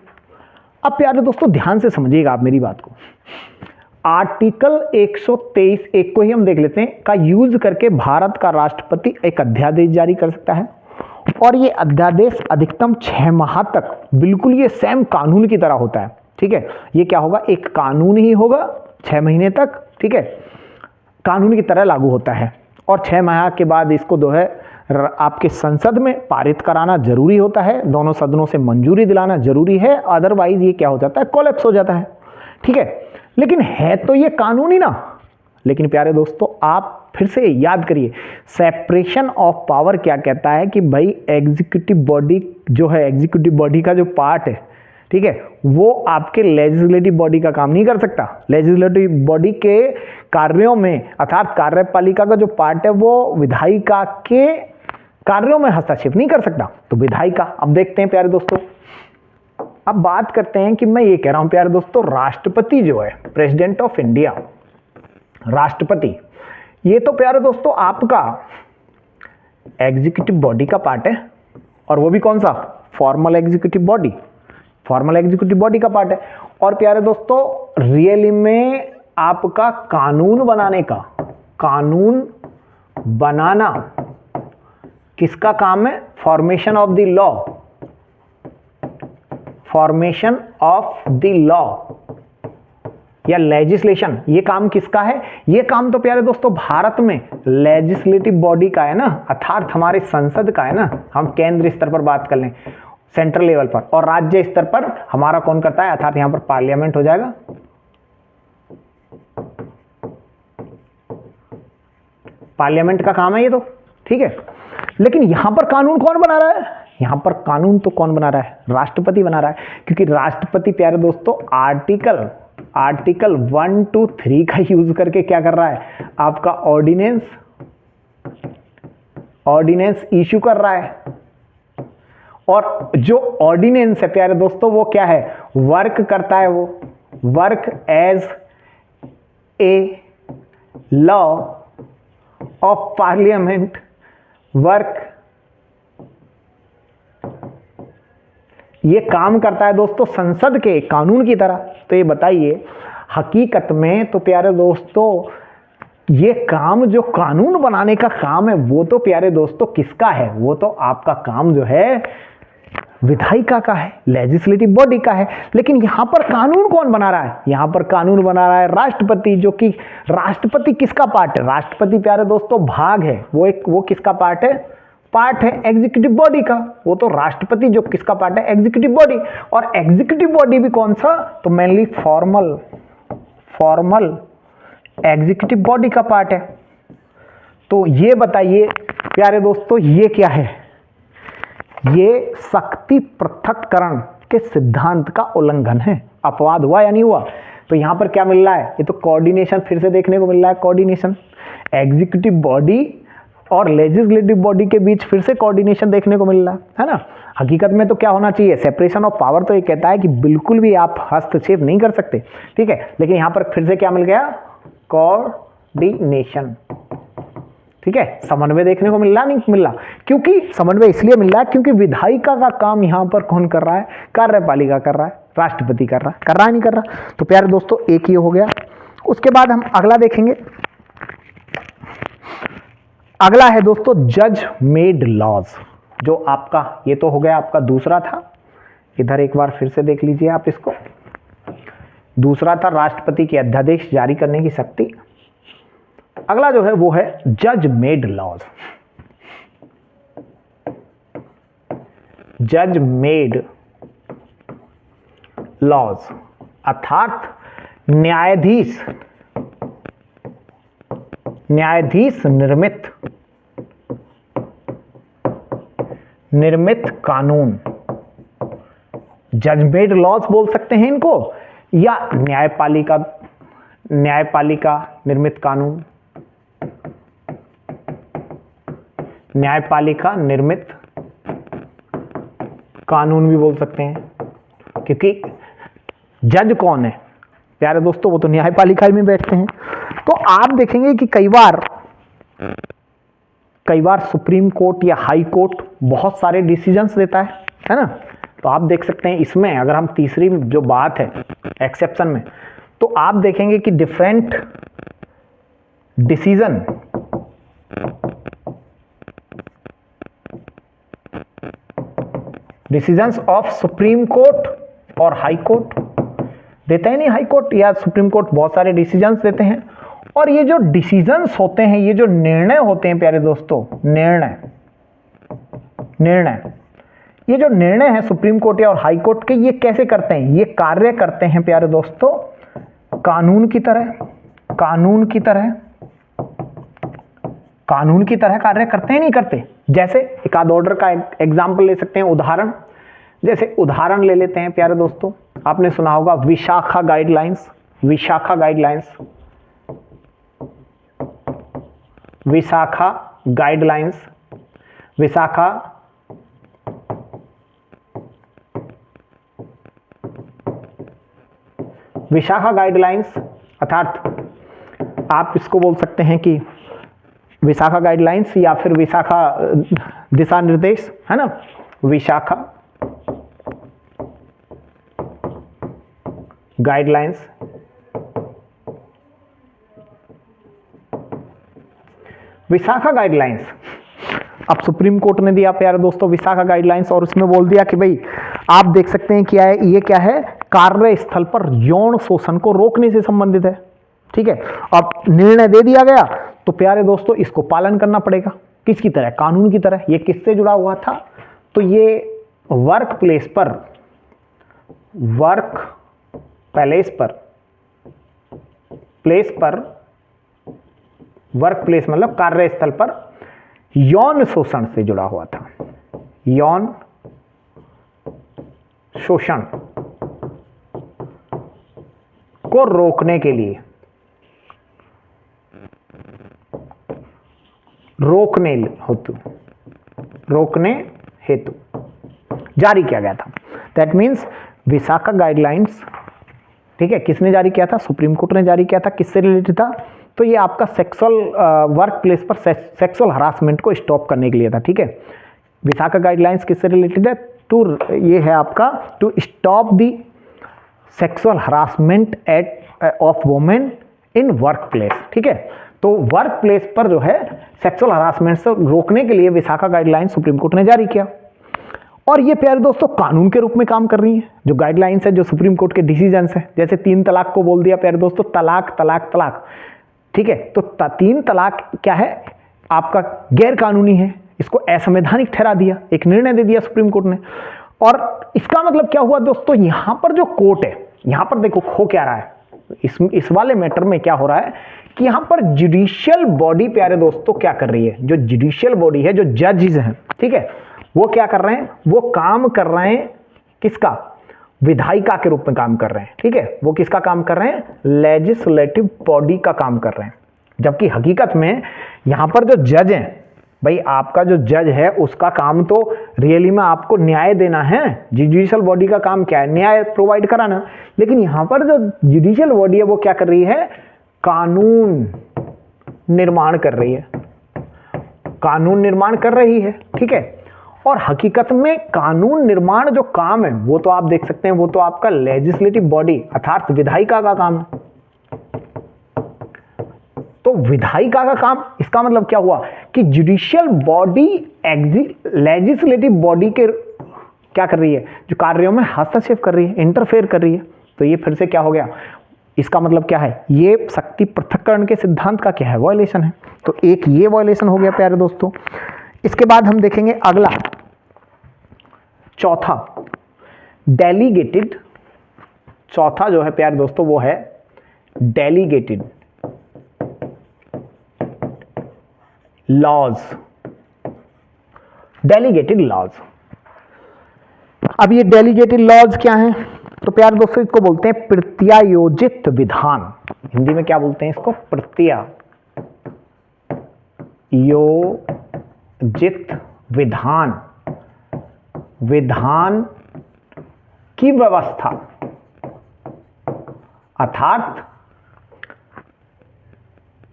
अब प्यारे दोस्तों ध्यान से समझिएगा आप मेरी बात को। आर्टिकल 123 एक को ही हम देख लेते हैं, का यूज करके भारत का राष्ट्रपति एक अध्यादेश जारी कर सकता है, और ये अध्यादेश अधिकतम 6 माह तक बिल्कुल ये सेम कानून की तरह होता है, ठीक है। ये क्या होगा? एक कानून ही होगा 6 महीने तक, ठीक है, कानून की तरह लागू होता है। और 6 माह के बाद इसको जो है आपके संसद में पारित कराना जरूरी होता है, दोनों सदनों से मंजूरी दिलाना जरूरी है, अदरवाइज ये क्या हो जाता है? कोलैप्स हो जाता है, ठीक है। लेकिन है तो ये कानूनी ना, लेकिन प्यारे दोस्तों आप फिर से याद करिए, सेपरेशन ऑफ पावर क्या कहता है कि भाई एग्जीक्यूटिव बॉडी जो है, एग्जीक्यूटिव बॉडी का जो पार्ट है, ठीक है, वो आपके लेजिस्लेटिव बॉडी का काम नहीं कर सकता। लेजिस्लेटिव बॉडी के कार्यों में अर्थात कार्यपालिका का जो पार्ट है वो विधायिका के कार्यों में हस्तक्षेप नहीं कर सकता। तो विधायिका, अब देखते हैं प्यारे दोस्तों, अब बात करते हैं कि मैं ये कह रहा हूं प्यारे दोस्तों, राष्ट्रपति जो है, प्रेसिडेंट ऑफ इंडिया, राष्ट्रपति, ये तो प्यारे दोस्तों आपका एग्जीक्यूटिव बॉडी का पार्ट है, और वो भी कौन सा? फॉर्मल एग्जीक्यूटिव बॉडी का पार्ट है। और प्यारे दोस्तों रियली में आपका कानून बनाना किसका काम है? फॉर्मेशन ऑफ द लॉ या लेजिस्लेशन, ये काम किसका है? ये काम तो प्यारे दोस्तों भारत में लेजिस्लेटिव बॉडी का है ना, अर्थात हमारे संसद का है ना। हम केंद्र स्तर पर बात कर लें, सेंट्रल लेवल पर, और राज्य स्तर पर हमारा कौन करता है? अर्थात यहां पर पार्लियामेंट हो जाएगा। पार्लियामेंट का काम है ये तो, ठीक है। लेकिन यहां पर कानून कौन बना रहा है? यहां पर कानून तो कौन बना रहा है? राष्ट्रपति बना रहा है, क्योंकि राष्ट्रपति प्यारे दोस्तों आर्टिकल 1, 2, 3 का यूज करके क्या कर रहा है? आपका ऑर्डिनेंस इश्यू कर रहा है। और जो ऑर्डिनेंस है प्यारे दोस्तों वो क्या है? वर्क करता है, वो work as a law of parliament, work, ये काम करता है दोस्तों संसद के कानून की तरह। तो ये बताइए हकीकत में तो प्यारे दोस्तों ये काम जो कानून बनाने का काम है वो तो प्यारे दोस्तों किसका है? वो तो आपका काम जो है विधायिका का है, लेजिस्लेटिव बॉडी का है। लेकिन यहां पर कानून कौन बना रहा है? यहां पर कानून बना रहा है राष्ट्रपति, जो कि राष्ट्रपति किसका पार्ट है? राष्ट्रपति प्यारे दोस्तों भाग है, वो किसका पार्ट है? पार्ट है एग्जीक्यूटिव बॉडी का। वो तो राष्ट्रपति जो किसका पार्ट है? Executive body. और एग्जीक्यूटिव बॉडी भी कौन सा? तो मेनली फॉर्मल एग्जीक्यूटिव बॉडी का पार्ट है। तो ये बताइए प्यारे दोस्तों ये क्या है? ये शक्ति पृथक्करण के सिद्धांत का उल्लंघन है। अपवाद हुआ या नहीं हुआ? तो यहां पर क्या मिल रहा है? ये तो कोऑर्डिनेशन फिर से देखने को मिल रहा है। कोऑर्डिनेशन एग्जीक्यूटिव बॉडी और लेजिस्लेटिव बॉडी के बीच फिर से कोऑर्डिनेशन देखने को मिल रहा है ना। हकीकत में तो क्या होना चाहिए? सेपरेशन ऑफ पावर तो ये कहता है कि बिल्कुल भी आप हस्तक्षेप नहीं कर सकते, ठीक है। लेकिन यहां पर फिर से क्या मिल गया? कोऑर्डिनेशन, ठीक है। समन्वय देखने को मिल रहा नहीं मिल रहा? क्योंकि समन्वय इसलिए मिल रहा है क्योंकि विधायिका का काम यहां पर कौन कर रहा है? कार्यपालिका कर रहा है, राष्ट्रपति कर रहा है नहीं कर रहा? तो प्यारे दोस्तों एक ये हो गया। उसके बाद हम अगला देखेंगे। अगला है दोस्तों जज मेड लॉज, जो आपका ये तो हो गया आपका दूसरा था। इधर एक बार फिर से देख लीजिए आप इसको। दूसरा था राष्ट्रपति के अध्यादेश जारी करने की शक्ति। अगला जो है वो है जज मेड लॉज। जज मेड लॉज अर्थात न्यायाधीश निर्मित कानून, जज मेड लॉज बोल सकते हैं इनको, या न्यायपालिका निर्मित कानून, न्यायपालिका निर्मित कानून भी बोल सकते हैं। क्योंकि जज कौन है प्यारे दोस्तों? वो तो न्यायपालिका में बैठते हैं। तो आप देखेंगे कि कई बार सुप्रीम कोर्ट या हाई कोर्ट बहुत सारे डिसीजंस देता है ना। तो आप देख सकते हैं इसमें अगर हम तीसरी जो बात है एक्सेप्शन में, तो आप देखेंगे कि different decisions of supreme court और हाई कोर्ट देता है नहीं। हाई कोर्ट या सुप्रीम कोर्ट बहुत सारे डिसीजंस देते हैं। और ये जो डिसीजंस होते हैं, ये जो निर्णय होते हैं प्यारे दोस्तों, निर्णय ये जो निर्णय है सुप्रीम कोर्ट या और हाई कोर्ट के, ये कैसे करते हैं? ये कार्य करते हैं प्यारे दोस्तों कानून की तरह कार्य करते हैं, नहीं करते? जैसे एक आध ऑर्डर का एग्जाम्पल ले सकते हैं, उदाहरण ले लेते हैं प्यारे दोस्तों। आपने सुना होगा विशाखा गाइडलाइंस। विशाखा गाइडलाइंस अर्थात आप इसको बोल सकते हैं कि विशाखा गाइडलाइंस या फिर विशाखा दिशा निर्देश, है ना। विशाखा गाइडलाइंस अब सुप्रीम कोर्ट ने दिया प्यारे दोस्तों विशाखा गाइडलाइंस, और उसमें बोल दिया कि भाई आप देख सकते हैं क्या है, ये क्या है? कार्यस्थल पर यौन शोषण को रोकने से संबंधित है, ठीक है। अब निर्णय दे दिया गया तो प्यारे दोस्तों इसको पालन करना पड़ेगा। किसकी तरह? कानून की तरह। ये किससे जुड़ा हुआ था? तो ये वर्क प्लेस मतलब कार्यस्थल पर यौन शोषण से जुड़ा हुआ था। यौन शोषण को रोकने के लिए, रोकने हेतु जारी किया गया था। दैट मीन्स विशाखा गाइडलाइंस, ठीक है, किसने जारी किया था? सुप्रीम कोर्ट ने जारी किया था। किससे रिलेटेड था? तो ये आपका सेक्सुअल वर्क प्लेस पर सेक्सुअल हरासमेंट को स्टॉप करने के लिए था। ठीक है, विशाखा गाइडलाइंस किससे रिलेटेड है? ये है आपका to stop the sexual harassment of women in workplace. ठीक है, तो वर्क प्लेस पर जो है सेक्सुअल हरासमेंट से रोकने के लिए विशाखा गाइडलाइंस सुप्रीम कोर्ट ने जारी किया। और ये प्यारे दोस्तों कानून के रूप में काम कर रही है। जो गाइडलाइंस है, जो सुप्रीम कोर्ट के डिसीजंस है, जैसे 3 तलाक को बोल दिया प्यारे दोस्तों, तलाक तलाक तलाक। ठीक है, तो 3 तलाक क्या है? आपका गैर कानूनी है, इसको असंवैधानिक ठहरा दिया, एक निर्णय दे दिया सुप्रीम कोर्ट ने। और इसका मतलब क्या हुआ दोस्तों? यहां पर जो कोर्ट है, यहां पर देखो हो क्या रहा है, इस वाले मैटर में क्या हो रहा है कि यहां पर जुडिशियल बॉडी प्यारे दोस्तों क्या कर रही है? जो जुडिशियल बॉडी है, जो जजेस हैं, ठीक है, वो क्या कर रहे हैं? वो काम कर रहे हैं किसका? विधायिका के रूप में काम कर रहे हैं। ठीक है, वो किसका काम कर रहे हैं? लेजिस्लेटिव बॉडी का काम कर रहे हैं। जबकि हकीकत में यहां पर जो जज हैं, भाई आपका जो जज है उसका काम तो रियली में आपको न्याय देना है। जुडिशियल बॉडी का काम क्या है? न्याय प्रोवाइड कराना। लेकिन यहां पर जो जुडिशियल बॉडी है वो क्या कर रही है? कानून निर्माण कर रही है, कानून निर्माण कर रही है। ठीक है, और हकीकत में कानून निर्माण जो काम है वो तो आप देख सकते हैं, वो तो आपका लेजिस्लेटिव बॉडी अर्थात विधायिका का काम है। तो विधायिका का काम, इसका मतलब क्या हुआ कि जुडिशियल बॉडी लेजिस्लेटिव बॉडी के क्या कर रही है? जो कार्यों में हस्तक्षेप कर रही है, इंटरफेयर कर रही है। तो ये फिर से क्या हो गया? इसका मतलब क्या है? ये शक्ति पृथक्करण के सिद्धांत का क्या है? वायलेशन है। तो एक ये वायलेशन हो गया प्यारे दोस्तों। इसके बाद हम देखेंगे अगला, चौथा डेलीगेटेड। चौथा जो है प्यारे दोस्तों वो है डेलीगेटेड लॉज। Delegated laws. अब ये डेलीगेटेड लॉज क्या हैं? तो प्यारे दोस्तों इसको बोलते हैं प्रत्यायोजित विधान। हिंदी में क्या बोलते हैं इसको? प्रत्यायोजित विधान। विधान की व्यवस्था अर्थात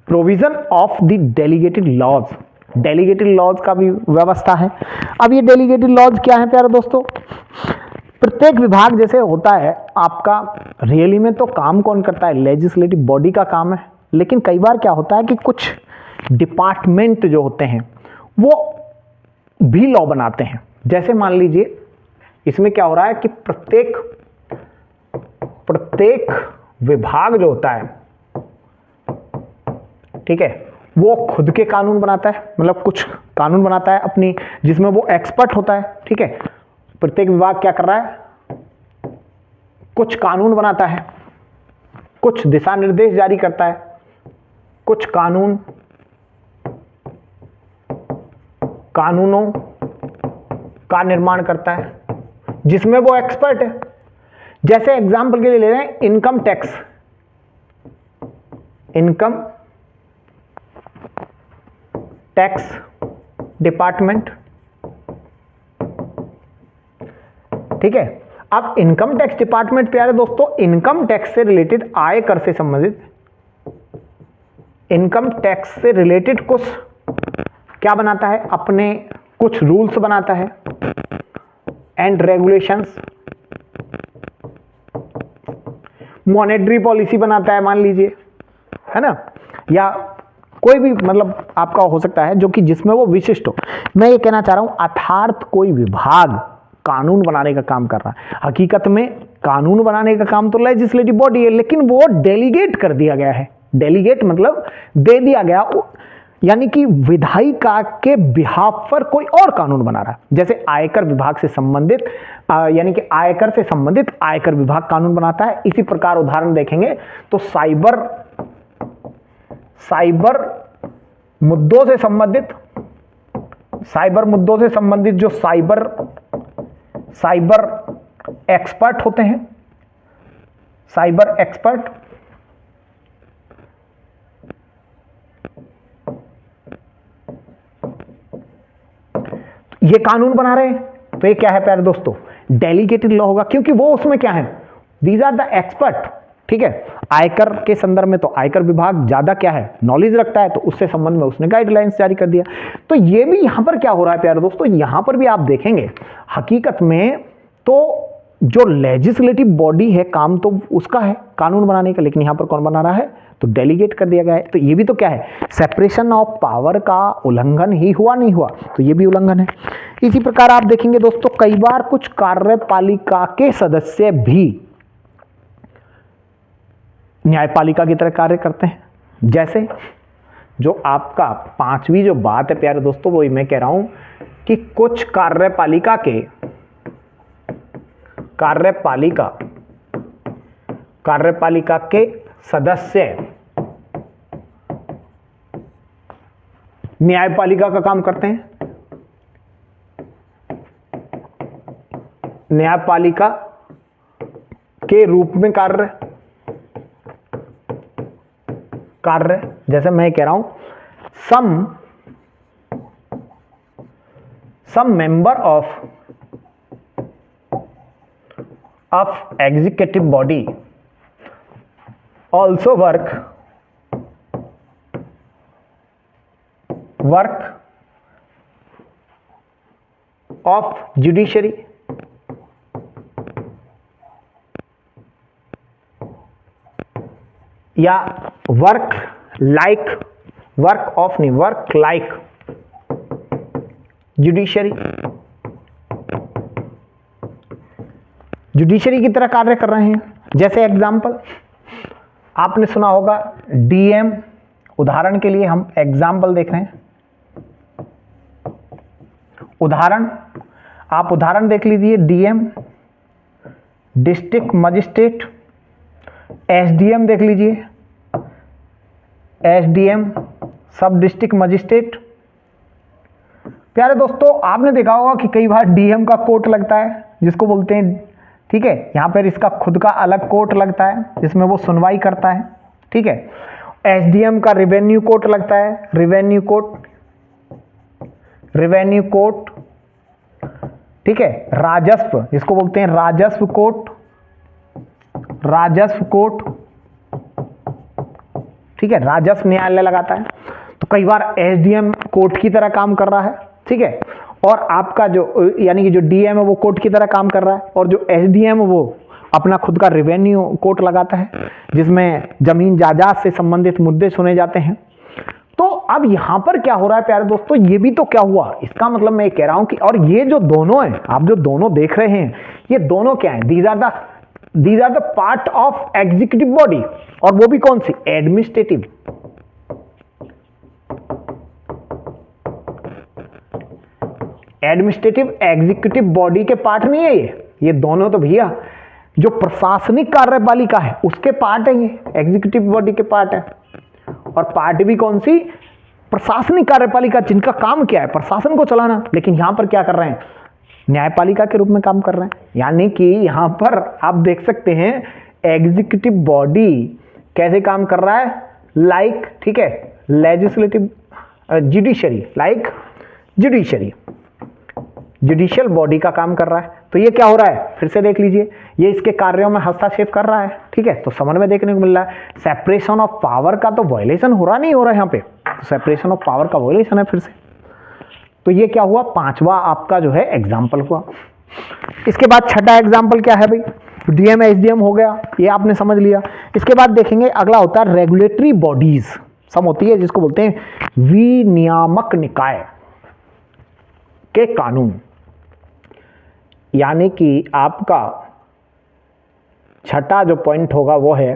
provision of the delegated laws. Delegated laws का भी व्यवस्था है। अब ये डेलीगेटेड लॉज क्या है प्यारे दोस्तों? प्रत्येक विभाग जैसे होता है आपका, रियली में तो काम कौन करता है? लेजिस्लेटिव बॉडी का काम है। लेकिन कई बार क्या होता है कि कुछ डिपार्टमेंट जो होते हैं वो भी लॉ बनाते हैं। जैसे मान लीजिए इसमें क्या हो रहा है कि प्रत्येक विभाग जो होता है, ठीक है, वो खुद के कानून बनाता है, मतलब कुछ कानून बनाता है अपनी, जिसमें वो एक्सपर्ट होता है। ठीक है, प्रत्येक विभाग क्या कर रहा है? कुछ कानून बनाता है, कुछ दिशा निर्देश जारी करता है, कुछ कानूनों का निर्माण करता है जिसमें वो एक्सपर्ट है। जैसे एग्जांपल के लिए ले रहे हैं income tax. Income tax department, ठीक है। अब इनकम टैक्स डिपार्टमेंट प्यारे दोस्तों इनकम टैक्स से रिलेटेड, आयकर से संबंधित इनकम टैक्स से रिलेटेड कुछ क्या बनाता है? अपने कुछ रूल्स बनाता है एंड रेगुलेशंस। मॉनेटरी पॉलिसी बनाता है मान लीजिए, है ना, या कोई भी मतलब आपका हो सकता है जो कि जिसमें वो विशिष्ट हो। मैं ये कहना चाह रहा हूं अर्थात कोई विभाग कानून बनाने का काम कर रहा है। हकीकत में कानून बनाने का काम तो लेजिस्लेटिव बॉडी है, लेकिन वो डेलीगेट कर दिया गया है। डेलीगेट मतलब दे दिया गया, यानी कि विधायिका के बिहाफ पर कोई और कानून बना रहा है। जैसे आयकर विभाग से संबंधित यानी कि आयकर से संबंधित आयकर विभाग कानून बनाता है। इसी प्रकार उदाहरण देखेंगे तो साइबर मुद्दों से संबंधित जो साइबर एक्सपर्ट होते हैं, साइबर एक्सपर्ट। ये कानून बना रहे हैं, तो ये क्या है प्यारे दोस्तों, डेलीगेटेड लॉ होगा, क्योंकि वो उसमें क्या है, दीज आर द एक्सपर्ट। ठीक है, आयकर के संदर्भ में तो आयकर विभाग ज्यादा क्या है, नॉलेज रखता है, तो उससे संबंध में उसने गाइडलाइंस जारी कर दिया। तो ये भी यहां पर क्या हो रहा है प्यारे दोस्तों, यहां पर भी आप देखेंगे हकीकत में तो जो लेजिस्लेटिव बॉडी है काम तो उसका है कानून बनाने का, लेकिन यहां पर कौन बना रहा है, तो डेलीगेट कर दिया गया है। तो ये भी तो क्या है, सेपरेशन ऑफ पावर का उल्लंघन ही हुआ, नहीं हुआ, तो ये भी उल्लंघन है। इसी प्रकार आप देखेंगे दोस्तों, कई बार कुछ कार्यपालिका के सदस्य भी न्यायपालिका की तरह कार्य करते हैं। जैसे जो आपका पांचवी जो बात है प्यारे दोस्तों, वो मैं कह रहा हूं कि कुछ कार्यपालिका के सदस्य न्यायपालिका का काम करते हैं, न्यायपालिका के रूप में कार्य, जैसे मैं कह रहा हूं some member of executive body also work of judiciary, या वर्क लाइक जुडिशरी की तरह कार्य कर रहे हैं। जैसे एग्जाम्पल आपने सुना होगा डीएम, उदाहरण के लिए हम एग्जाम्पल देख रहे हैं, आप उदाहरण देख लीजिए, डीएम, डिस्ट्रिक्ट मजिस्ट्रेट, एसडीएम देख लीजिए, एसडीएम सब डिस्ट्रिक्ट मजिस्ट्रेट। प्यारे दोस्तों आपने देखा होगा कि कई बार डीएम का कोर्ट लगता है जिसको बोलते हैं, ठीक है, यहां पर इसका खुद का अलग कोर्ट लगता है जिसमें वो सुनवाई करता है। ठीक है, एसडीएम का रेवेन्यू कोर्ट लगता है, रेवेन्यू कोर्ट। ठीक है, राजस्व जिसको बोलते हैं राजस्व कोर्ट। ठीक है, राजस्व न्यायालय लगाता है। तो कई बार एसडीएम कोर्ट की तरह काम कर रहा है। ठीक है, और आपका जो यानी कि जो डीएम है वो कोर्ट की तरह काम कर रहा है, और जो एसडीएम है वो अपना खुद का रेवेन्यू कोर्ट लगाता है जिसमें जमीन जायदाद से संबंधित मुद्दे सुने जाते हैं। तो अब यहां पर क्या हो रहा है प्यारे दोस्तों, ये भी तो क्या हुआ, इसका मतलब मैं कह रहा हूं कि, और ये जो दोनों हैं, आप जो दोनों देख रहे हैं, ये दोनों क्या है, these are the part of executive body, और वो भी कौन सी, एडमिनिस्ट्रेटिव एग्जीक्यूटिव बॉडी के पार्ट नहीं है ये दोनों तो भैया जो प्रशासनिक कार्यपालिका है उसके पार्ट है, ये एग्जीक्यूटिव बॉडी के पार्ट है। और पार्ट भी कौन सी, प्रशासनिक कार्यपालिका, जिनका काम क्या है प्रशासन को चलाना, लेकिन यहां पर क्या कर रहे हैं, न्यायपालिका के रूप में काम कर रहे हैं। यानी कि यहां पर आप देख सकते हैं एग्जीक्यूटिव बॉडी कैसे काम कर रहा है, लाइक, ठीक है, legislative judiciary, like judicial body का काम कर रहा है। तो ये क्या हो रहा है, फिर से देख लीजिए, ये इसके कार्यों में हस्तक्षेप कर रहा है। ठीक है, तो समन्वय देखने को मिल रहा है। सेपरेशन ऑफ पावर का तो वायलेशन हो रहा नहीं हो रहा है यहाँ पे, तो सेपरेशन ऑफ पावर का वायलेशन है फिर से। तो ये क्या हुआ, पांचवा आपका जो है एग्जाम्पल हुआ। इसके बाद छठा एग्जाम्पल क्या है भाई, डीएम एसडीएम हो गया, ये आपने समझ लिया। इसके बाद देखेंगे अगला होता है रेगुलेटरी बॉडीज, सम होती है जिसको बोलते हैं विनियामक निकाय के कानून। यानी कि आपका छठा जो पॉइंट होगा वो है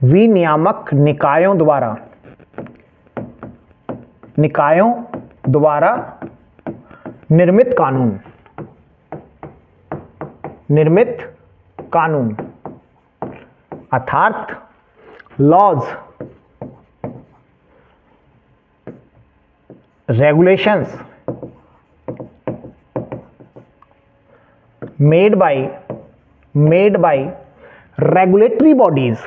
विनियामक निकायों द्वारा निर्मित कानून अर्थात laws regulations made by regulatory bodies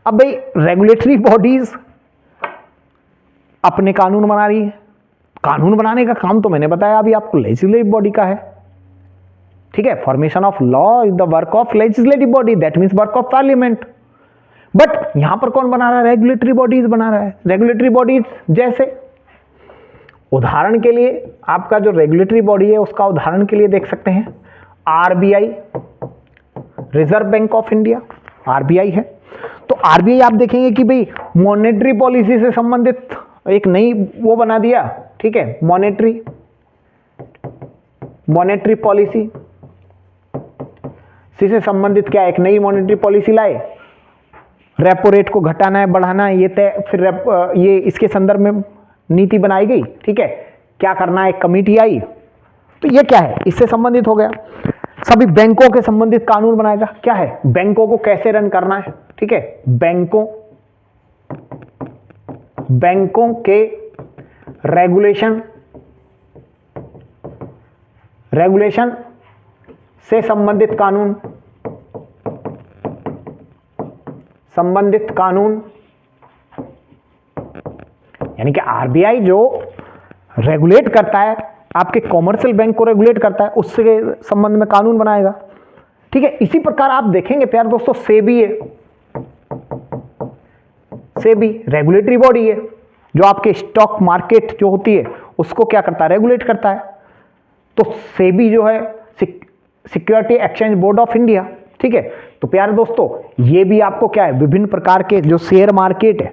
अब भाई रेगुलेटरी बॉडीज अपने कानून बना रही है। कानून बनाने का काम तो मैंने बताया अभी आपको लेजिस्लेटिव बॉडी का है, ठीक है। Formation of law is the work of legislative body, that means work of parliament. But यहां पर कौन बना रहा है? रेगुलेटरी बॉडीज बना रहा है। रेगुलेटरी बॉडीज जैसे उदाहरण के लिए आपका जो रेगुलेटरी बॉडी है उसका उदाहरण के लिए देख सकते हैं RBI, reserve bank of India, RBI है। तो आरबीआई आप देखेंगे कि भाई मॉनेटरी पॉलिसी से संबंधित एक नई वो बना दिया, ठीक है, मॉनेटरी पॉलिसी से संबंधित क्या एक नई मॉनेटरी पॉलिसी लाए, रेपो रेट को घटाना है बढ़ाना है ये तय, फिर ये इसके संदर्भ में नीति बनाई गई, ठीक है, क्या करना है, एक कमेटी आई। तो ये क्या है, इससे संबंधित हो गया। सभी बैंकों के संबंधित कानून बनाएगा, क्या है, बैंकों को कैसे रन करना है, ठीक है, बैंकों के रेगुलेशन से संबंधित कानून यानी कि आरबीआई जो रेगुलेट करता है आपके कॉमर्शियल बैंक को रेगुलेट करता है, उससे संबंध में कानून बनाएगा, ठीक है। इसी प्रकार आप देखेंगे प्यारे दोस्तों सेबी है, सेबी रेगुलेटरी बॉडी है जो आपके स्टॉक मार्केट जो होती है उसको क्या करता है, रेगुलेट करता है। तो सेबी जो है security exchange board of India, ठीक है। तो प्यारे दोस्तों ये भी आपको क्या है, विभिन्न प्रकार के जो शेयर मार्केट है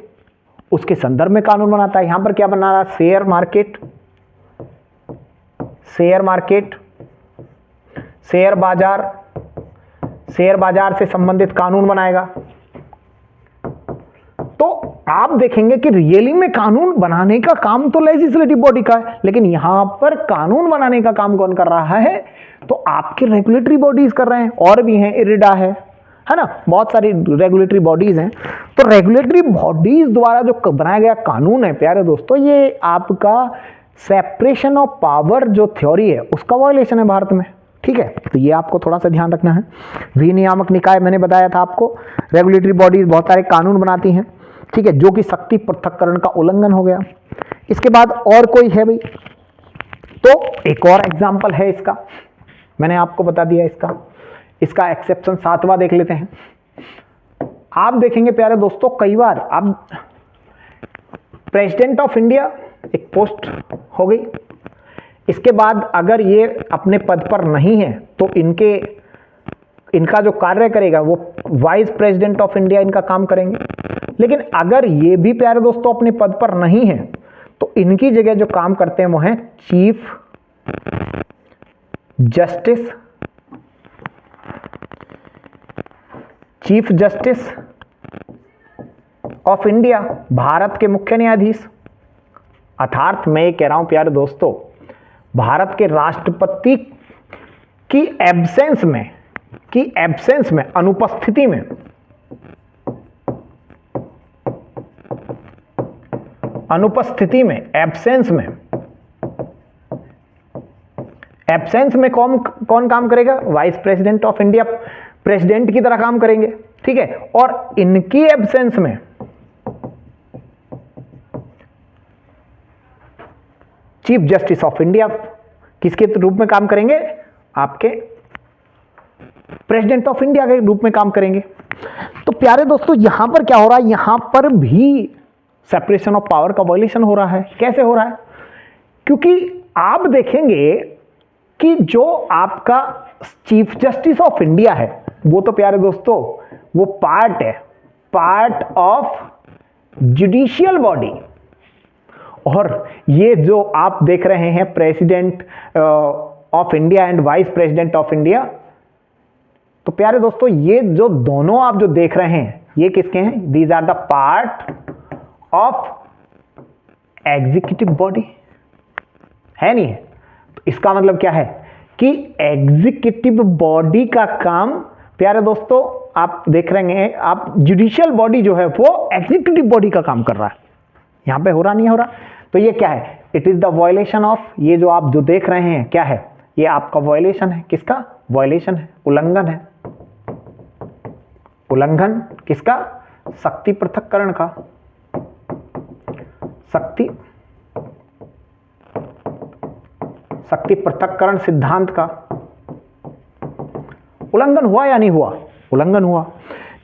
उसके संदर्भ में कानून बनाता है। यहां पर क्या बना रहा है, शेयर बाजार से संबंधित कानून बनाएगा। तो आप देखेंगे कि रियली में कानून बनाने का काम तो लेजिस्लेटिव बॉडी का है, लेकिन यहां पर कानून बनाने का काम कौन कर रहा है, तो आपके रेगुलेटरी बॉडीज कर रहे हैं। और भी हैं, इरिडा है ना, बहुत सारी रेगुलेटरी बॉडीज हैं। तो रेगुलेटरी बॉडीज द्वारा जो बनाया गया कानून है प्यारे दोस्तों, ये आपका सेपरेशन ऑफ पावर जो थ्योरी है उसका वायलेशन है भारत में, ठीक है। तो ये आपको थोड़ा सा ध्यान रखना है। विनियामक निकाय मैंने बताया था आपको, रेगुलेटरी बॉडीज बहुत सारे कानून बनाती हैं, ठीक है, जो कि शक्ति पृथक्करण का उल्लंघन हो गया। इसके बाद और कोई है भाई, तो एक और एग्जाम्पल है इसका, मैंने आपको बता दिया इसका एक्सेप्शन 7वां देख लेते हैं। आप देखेंगे प्यारे दोस्तों कई बार अब प्रेसिडेंट ऑफ इंडिया एक पोस्ट हो गई, इसके बाद अगर ये अपने पद पर नहीं है तो इनका जो कार्य करेगा वो वाइस प्रेसिडेंट ऑफ इंडिया इनका काम करेंगे। लेकिन अगर ये भी प्यारे दोस्तों अपने पद पर नहीं है तो इनकी जगह जो काम करते हैं वो है chief justice of India, Bharat के मुख्य न्यायाधीश। अर्थात मैं ये कह रहा हूं प्यारे दोस्तों, भारत के राष्ट्रपति की एब्सेंस में अनुपस्थिति में एब्सेंस में कौन काम करेगा, vice president of India president की तरह काम करेंगे, ठीक है। और इनकी एब्सेंस में चीफ जस्टिस ऑफ इंडिया किसके रूप में काम करेंगे, आपके प्रेसिडेंट ऑफ इंडिया के रूप में काम करेंगे। तो प्यारे दोस्तों यहां पर क्या हो रहा है, यहां पर भी सेपरेशन ऑफ पावर का वायलेशन हो रहा है। कैसे हो रहा है, क्योंकि आप देखेंगे कि जो आपका चीफ जस्टिस ऑफ इंडिया है वो तो प्यारे दोस्तों वो पार्ट ऑफ जुडिशियल बॉडी, और ये जो आप देख रहे हैं president of India and vice president of India, तो प्यारे दोस्तों ये जो दोनों आप जो देख रहे हैं ये किसके हैं, these are the part of executive body, है नहीं है। तो इसका मतलब क्या है कि एग्जीक्यूटिव बॉडी का काम प्यारे दोस्तों आप देख रहे हैं, आप जुडिशियल बॉडी जो है वो एग्जीक्यूटिव बॉडी का काम कर रहा है, यहां पे हो रहा नहीं हो रहा। तो ये क्या है, it is the violation of, ये जो आप जो देख रहे हैं क्या है, ये आपका वायलेशन है, किसका वायलेशन है, उल्लंघन है, उल्लंघन किसका, शक्ति पृथक्करण का, शक्ति पृथक्करण सिद्धांत का उल्लंघन हुआ या नहीं हुआ, उल्लंघन हुआ,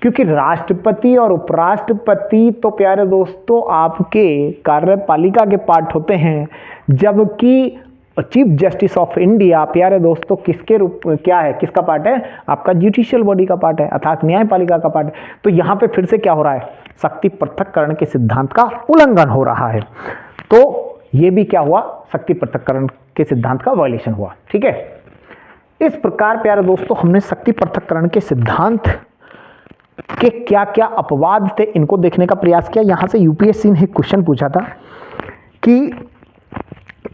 क्योंकि राष्ट्रपति और उपराष्ट्रपति तो प्यारे दोस्तों आपके कार्यपालिका के पार्ट होते हैं, जबकि चीफ जस्टिस ऑफ इंडिया प्यारे दोस्तों किसके रूप क्या है, किसका पार्ट है, आपका जुडिशियल बॉडी का पार्ट है, अर्थात न्यायपालिका का पार्ट है। तो यहां पे फिर से क्या हो रहा है, शक्ति पृथक्करण के सिद्धांत का उल्लंघन हो रहा है। तो ये भी क्या हुआ, शक्ति पृथक्करण के सिद्धांत का वायलेशन हुआ। ठीक है, इस प्रकार प्यारे दोस्तों हमने शक्ति पृथक्करण के सिद्धांत के क्या क्या अपवाद थे इनको देखने का प्रयास किया। यहां से यूपीएससी ने एक क्वेश्चन पूछा था कि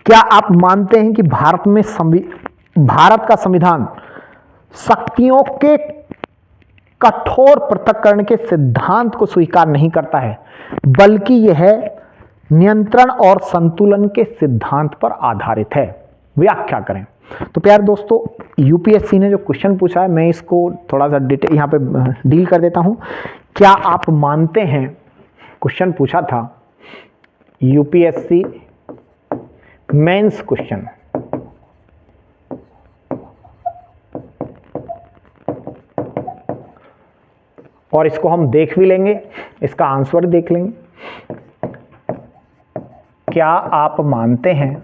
क्या आप मानते हैं कि भारत का संविधान शक्तियों के कठोर पृथक्करण के सिद्धांत को स्वीकार नहीं करता है, बल्कि यह नियंत्रण और संतुलन के सिद्धांत पर आधारित है, व्याख्या करें। तो प्यारे दोस्तों यूपीएससी ने जो क्वेश्चन पूछा है मैं इसको थोड़ा सा डिटेल यहाँ पे डील कर देता हूँ। क्या आप मानते हैं, क्वेश्चन पूछा था यूपीएससी मेंस क्वेश्चन, और इसको हम देख भी लेंगे, इसका आंसर देख लेंगे। क्या आप मानते हैं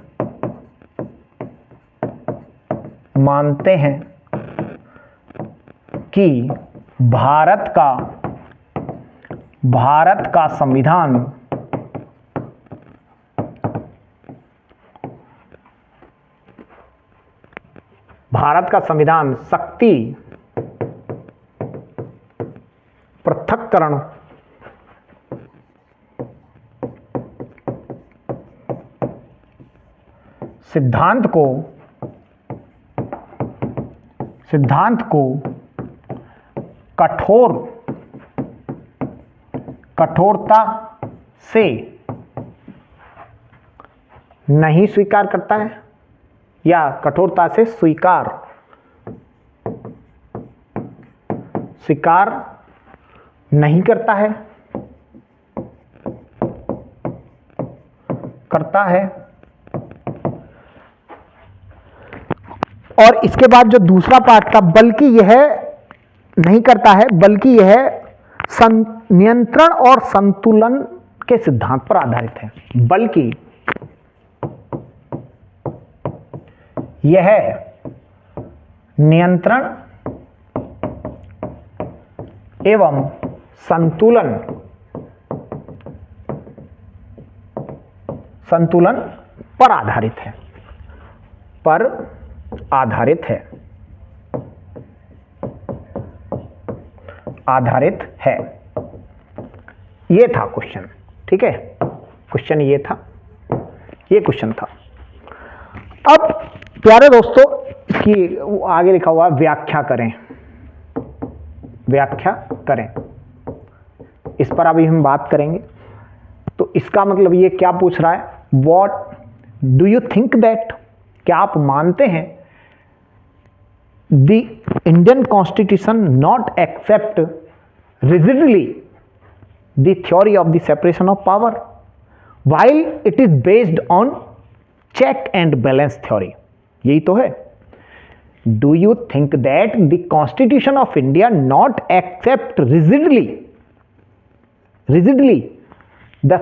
कि भारत का संविधान शक्ति पृथक्करण सिद्धांत को कठोरता से नहीं स्वीकार करता है, या कठोरता से स्वीकार नहीं करता है, और इसके बाद जो दूसरा पार्ट था, बल्कि यह नहीं करता है, बल्कि यह नियंत्रण और संतुलन के सिद्धांत पर आधारित है, बल्कि यह नियंत्रण एवं संतुलन पर आधारित है। ये था क्वेश्चन, ठीक है, क्वेश्चन ये था, ये क्वेश्चन था। अब प्यारे दोस्तों कि आगे लिखा हुआ व्याख्या करें, इस पर अभी हम बात करेंगे। तो इसका मतलब ये क्या पूछ रहा है, what do you think that, क्या आप मानते हैं the Indian constitution not accept rigidly the theory of the separation of power while it is based on check and balance theory, यही तो है। Do you think that the constitution of India not accept rigidly the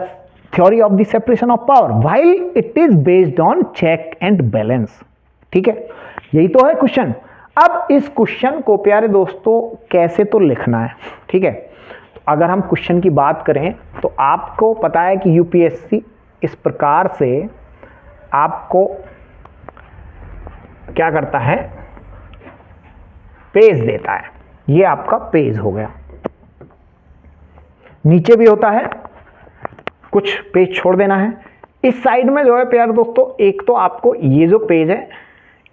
theory of the separation of power while it is based on check and balance, ठीक है, यही तो है question. अब इस क्वेश्चन को प्यारे दोस्तों कैसे तो लिखना है, ठीक है। तो अगर हम क्वेश्चन की बात करें तो आपको पता है कि यूपीएससी इस प्रकार से आपको क्या करता है, पेज देता है। ये आपका पेज हो गया, नीचे भी होता है, कुछ पेज छोड़ देना है। इस साइड में जो है प्यारे दोस्तों, एक तो आपको ये जो पेज है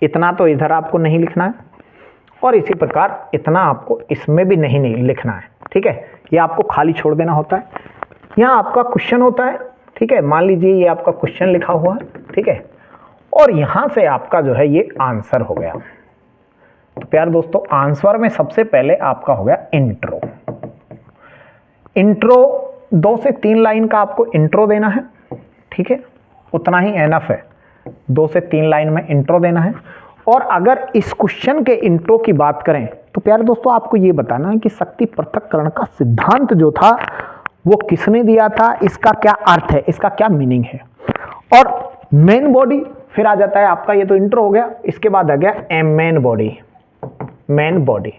इतना तो इधर आपको नहीं लिखना है, और इसी प्रकार इतना आपको इसमें भी नहीं लिखना है, ठीक है, ये आपको खाली छोड़ देना होता है। यहाँ आपका क्वेश्चन होता है, ठीक है, मान लीजिए ये आपका क्वेश्चन लिखा हुआ है, ठीक है, और यहाँ से आपका जो है ये आंसर हो गया। तो प्यारे दोस्तों आंसर में सबसे पहले आपका हो गया इंट्रो। इंट्रो 2 से 3 लाइन का आपको इंट्रो देना है, ठीक है, उतना ही एनफ है, 2 से 3 लाइन में इंट्रो देना है। और अगर इस क्वेश्चन के इंट्रो की बात करें तो प्यारे दोस्तों आपको ये बताना है कि शक्ति पृथक्करण का सिद्धांत जो था वो किसने दिया था, इसका क्या अर्थ है, इसका क्या मीनिंग है। और मेन बॉडी फिर आ जाता है आपका, ये तो इंट्रो हो गया, इसके बाद आ गया मेन बॉडी। मेन बॉडी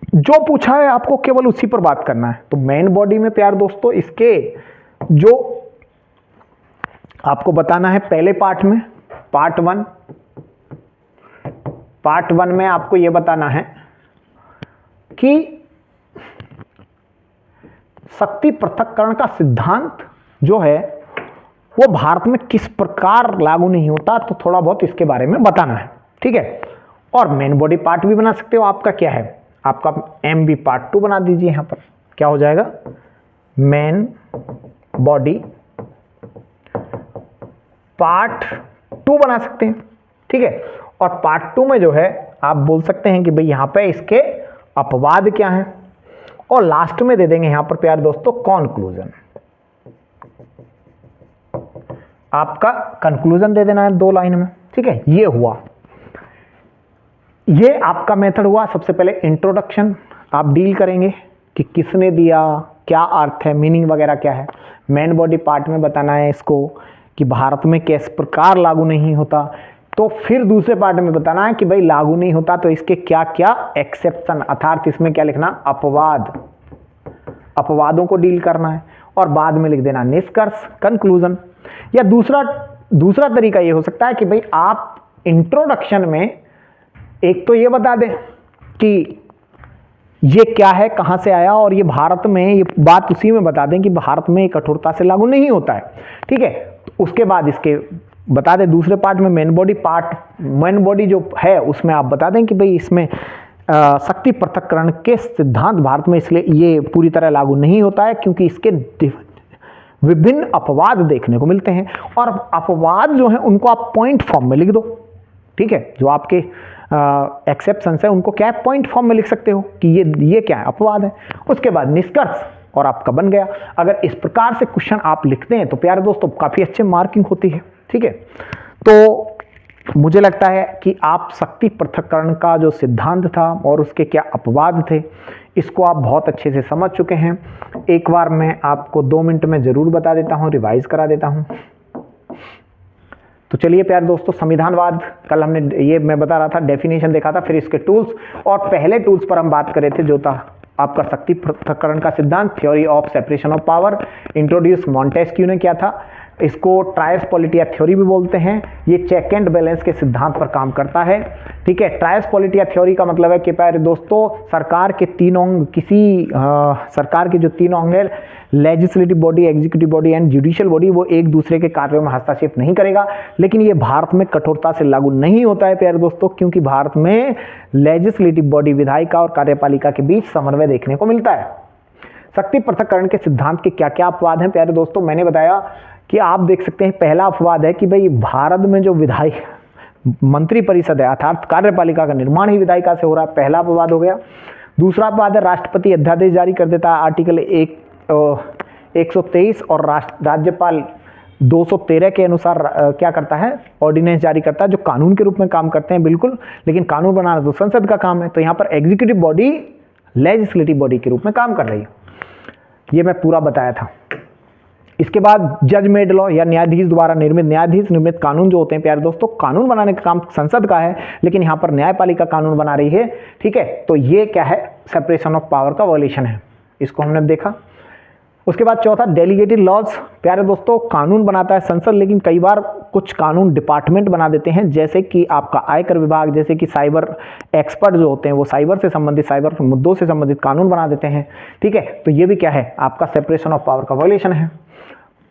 जो पूछा है आपको केवल उसी पर बात करना है। तो मेन बॉडी में प्यारे दोस्तों इसके जो आपको बताना है पहले पार्ट में, पार्ट 1 में आपको यह बताना है कि शक्ति पृथक्करण का सिद्धांत जो है वो भारत में किस प्रकार लागू नहीं होता, तो थोड़ा बहुत इसके बारे में बताना है, ठीक है। और मेन बॉडी पार्ट भी बना सकते हो, आपका क्या है, आपका एम बी पार्ट 2 बना दीजिए। यहां पर क्या हो जाएगा, मेन बॉडी पार्ट 2 बना सकते हैं, ठीक है। और पार्ट 2 में जो है आप बोल सकते हैं कि भाई यहां पे इसके अपवाद क्या हैं, और लास्ट में दे देंगे यहां पर प्यारे दोस्तों कंक्लूजन। आपका कंक्लूजन दे देना है 2 लाइन में, ठीक है। ये हुआ, ये आपका मेथड हुआ। सबसे पहले इंट्रोडक्शन आप डील करेंगे कि किसने दिया, क्या अर्थ है, मीनिंग वगैरह क्या है। मेन बॉडी पार्ट में बताना है इसको कि भारत में किस प्रकार लागू नहीं होता। तो फिर दूसरे पार्ट में बताना है कि भाई लागू नहीं होता तो इसके क्या क्या एक्सेप्शन, अर्थात इसमें क्या लिखना, अपवाद, अपवादों को डील करना है। और बाद में लिख देना निष्कर्ष, कंक्लूजन। या दूसरा तरीका ये हो सकता है कि भाई आप इंट्रोडक्शन में एक तो ये बता दें कि ये क्या है, कहां से आया, और ये भारत में, ये बात उसी में बता दें कि भारत में कठोरता से लागू नहीं होता है, ठीक है। उसके बाद इसके बता दें दूसरे पार्ट में मेन बॉडी जो है उसमें आप बता दें कि भाई इसमें शक्ति पृथक्करण के सिद्धांत भारत में इसलिए ये पूरी तरह लागू नहीं होता है क्योंकि इसके विभिन्न अपवाद देखने को मिलते हैं। और अपवाद जो है उनको आप पॉइंट फॉर्म में लिख दो, ठीक है। जो आपके एक्सेप्शंस है उनको क्या है, पॉइंट फॉर्म में लिख सकते हो कि ये क्या है, अपवाद है। उसके बाद निष्कर्ष, और आपका बन गया। अगर इस प्रकार से क्वेश्चन आप लिखते हैं तो प्यारे दोस्तों काफी अच्छे मार्किंग होती है, ठीक है। तो मुझे लगता है कि आप शक्ति पृथक्करण का जो सिद्धांत था और उसके क्या अपवाद थे इसको आप बहुत अच्छे से समझ चुके हैं। एक बार मैं आपको 2 मिनट में जरूर बता देता हूं, रिवाइज करा देता हूं। तो चलिए प्यारे दोस्तों, संविधानवाद कल हमने, ये मैं बता रहा था, डेफिनेशन देखा था, फिर इसके टूल्स, और पहले टूल्स पर हम बात कर रहे थे जो था आपका शक्ति पृथक्करण का सिद्धांत, theory of separation of power, introduce Montesquieu ने किया था। इसको ट्रायस पॉलिटिया थ्योरी भी बोलते हैं। ये चेक एंड बैलेंस के सिद्धांत पर काम करता है, ठीक है। ट्रायस पॉलिटिया थ्योरी का मतलब है कि प्यारे दोस्तों सरकार के 3 अंग, सरकार के जो 3 अंग है, legislative body, executive body and judicial body, वो एक दूसरे के कार्यों में हस्तक्षेप नहीं करेगा। लेकिन ये भारत में कठोरता से लागू नहीं होता है प्यारे दोस्तों, क्योंकि भारत में लेजिस्लेटिव बॉडी, विधायिका और कार्यपालिका के बीच समन्वय देखने को मिलता है। शक्ति पृथक्करण के सिद्धांत के क्या क्या अपवाद हैं प्यारे दोस्तों, मैंने बताया कि आप देख सकते हैं। पहला अपवाद है कि भाई भारत में जो विधायी मंत्री परिषद है अर्थात कार्यपालिका का निर्माण ही विधायिका से हो रहा है, पहला अपवाद हो गया। दूसरा अपवाद है राष्ट्रपति अध्यादेश जारी कर देता है, आर्टिकल 123, और राज्यपाल 213 के अनुसार क्या करता है, ऑर्डिनेंस जारी करता है, जो कानून के रूप में काम करते हैं बिल्कुल, लेकिन कानून बनाना तो संसद का काम है। तो यहाँ पर एग्जीक्यूटिव बॉडी लेजिस्लेटिव बॉडी के रूप में काम कर रही है, ये मैं पूरा बताया था। इसके बाद जज मेड लॉ या न्यायाधीश द्वारा निर्मित कानून जो होते हैं प्यारे दोस्तों, कानून बनाने का काम संसद का है, लेकिन यहाँ पर न्यायपालिका कानून बना रही है, ठीक है। तो ये क्या है, सेपरेशन ऑफ पावर का वॉयलेशन है, इसको हमने देखा। उसके बाद चौथा डेलीगेटेड लॉज, प्यारे दोस्तों कानून बनाता है संसद, लेकिन कई बार कुछ कानून डिपार्टमेंट बना देते हैं, जैसे कि आपका आयकर विभाग, जैसे कि साइबर एक्सपर्ट जो होते हैं वो साइबर से संबंधित, साइबर मुद्दों से संबंधित कानून बना देते हैं, ठीक है। तो ये भी क्या है, आपका सेपरेशन ऑफ पावर का वॉयलेशन है।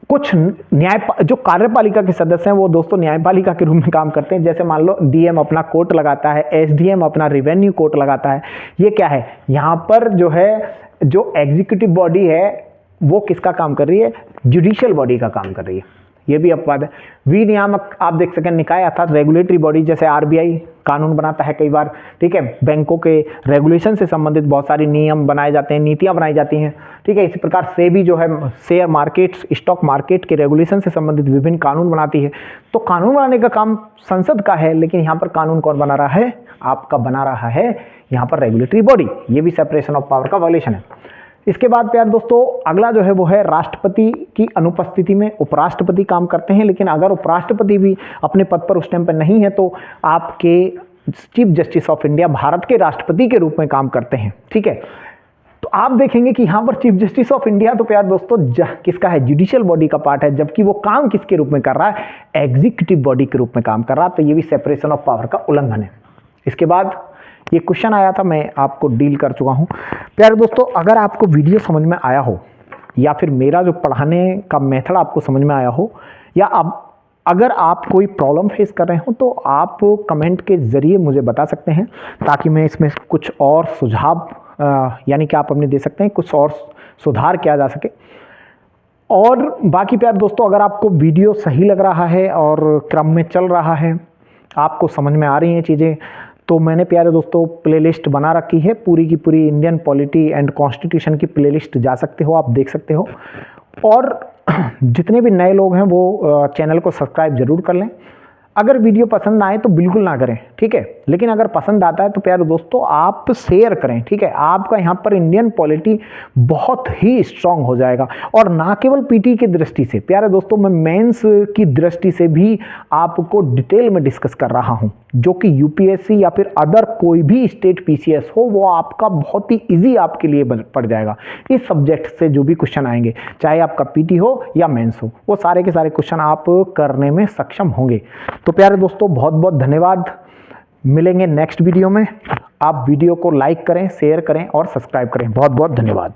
कुछ जो कार्यपालिका के सदस्य हैं वो दोस्तों न्यायपालिका के रूप में काम करते हैं। जैसे मान लो डीएम अपना कोर्ट लगाता है, एसडीएम अपना रेवेन्यू कोर्ट लगाता है। ये क्या है, यहाँ पर जो है जो एग्जीक्यूटिव बॉडी है वो किसका काम कर रही है, जुडिशियल बॉडी का काम कर रही है। ये भी अपवाद है। विनियामक आप देख सकें निकाय अर्थात रेगुलेटरी बॉडी, जैसे आरबीआई कानून बनाता है कई बार, ठीक है, बैंकों के रेगुलेशन से संबंधित बहुत सारी नियम बनाए जाते हैं, नीतियां बनाई जाती हैं, ठीक है। इसी प्रकार सेबी जो है शेयर मार्केट, स्टॉक मार्केट के रेगुलेशन से संबंधित विभिन्न कानून बनाती है। तो कानून बनाने का काम संसद का है, लेकिन यहाँ पर कानून कौन बना रहा है, आपका बना रहा है यहाँ पर रेगुलेटरी बॉडी। ये भी सेपरेशन ऑफ पावर का वायलेशन है। इसके बाद प्यार दोस्तों अगला जो है वो है राष्ट्रपति की अनुपस्थिति में उपराष्ट्रपति काम करते हैं। लेकिन अगर उपराष्ट्रपति भी अपने पद पर उस टाइम पर नहीं है तो आपके chief justice of India Bharat के राष्ट्रपति के रूप में काम करते हैं, ठीक है। तो आप देखेंगे कि यहाँ पर चीफ जस्टिस ऑफ इंडिया तो प्यार दोस्तों किसका है, जुडिशियल बॉडी का पार्ट है, जबकि वो काम किसके रूप में कर रहा है, एग्जीक्यूटिव बॉडी के रूप में काम कर रहा है। तो ये भी सेपरेशन ऑफ पावर का उल्लंघन है। इसके बाद ये क्वेश्चन आया था, मैं आपको डील कर चुका हूं। प्यारे दोस्तों अगर आपको वीडियो समझ में आया हो या फिर मेरा जो पढ़ाने का मेथड आपको समझ में आया हो, या अब अगर आप कोई प्रॉब्लम फेस कर रहे हो तो आप कमेंट के ज़रिए मुझे बता सकते हैं, ताकि मैं इसमें कुछ और सुझाव यानी कि आप अपने दे सकते हैं, कुछ और सुधार किया जा सके। और बाकी प्यारे दोस्तों अगर आपको वीडियो सही लग रहा है और क्रम में चल रहा है, आपको समझ में आ रही हैं चीज़ें, तो मैंने प्यारे दोस्तों प्लेलिस्ट बना रखी है, पूरी की पूरी इंडियन पॉलिटी एंड कॉन्स्टिट्यूशन की प्लेलिस्ट जा सकते हो, आप देख सकते हो। और जितने भी नए लोग हैं वो चैनल को सब्सक्राइब जरूर कर लें। अगर वीडियो पसंद आए तो बिल्कुल ना करें, ठीक है, लेकिन अगर पसंद आता है तो प्यारे दोस्तों आप शेयर करें, ठीक है। आपका यहाँ पर इंडियन पॉलिटी बहुत ही स्ट्रांग हो जाएगा। और ना केवल पीटी की दृष्टि से प्यारे दोस्तों, मैं मेंस की दृष्टि से भी आपको डिटेल में डिस्कस कर रहा हूँ, जो कि यूपीएससी या फिर अदर कोई भी स्टेट पीसीएस हो, वो आपका बहुत ही ईजी आपके लिए पड़ जाएगा। इस सब्जेक्ट से जो भी क्वेश्चन आएंगे, चाहे आपका पीटी हो या मेंस हो, वो सारे के सारे क्वेश्चन आप करने में सक्षम होंगे। तो प्यारे दोस्तों बहुत बहुत धन्यवाद, मिलेंगे नेक्स्ट वीडियो में। आप वीडियो को लाइक करें, शेयर करें और सब्सक्राइब करें। बहुत बहुत धन्यवाद।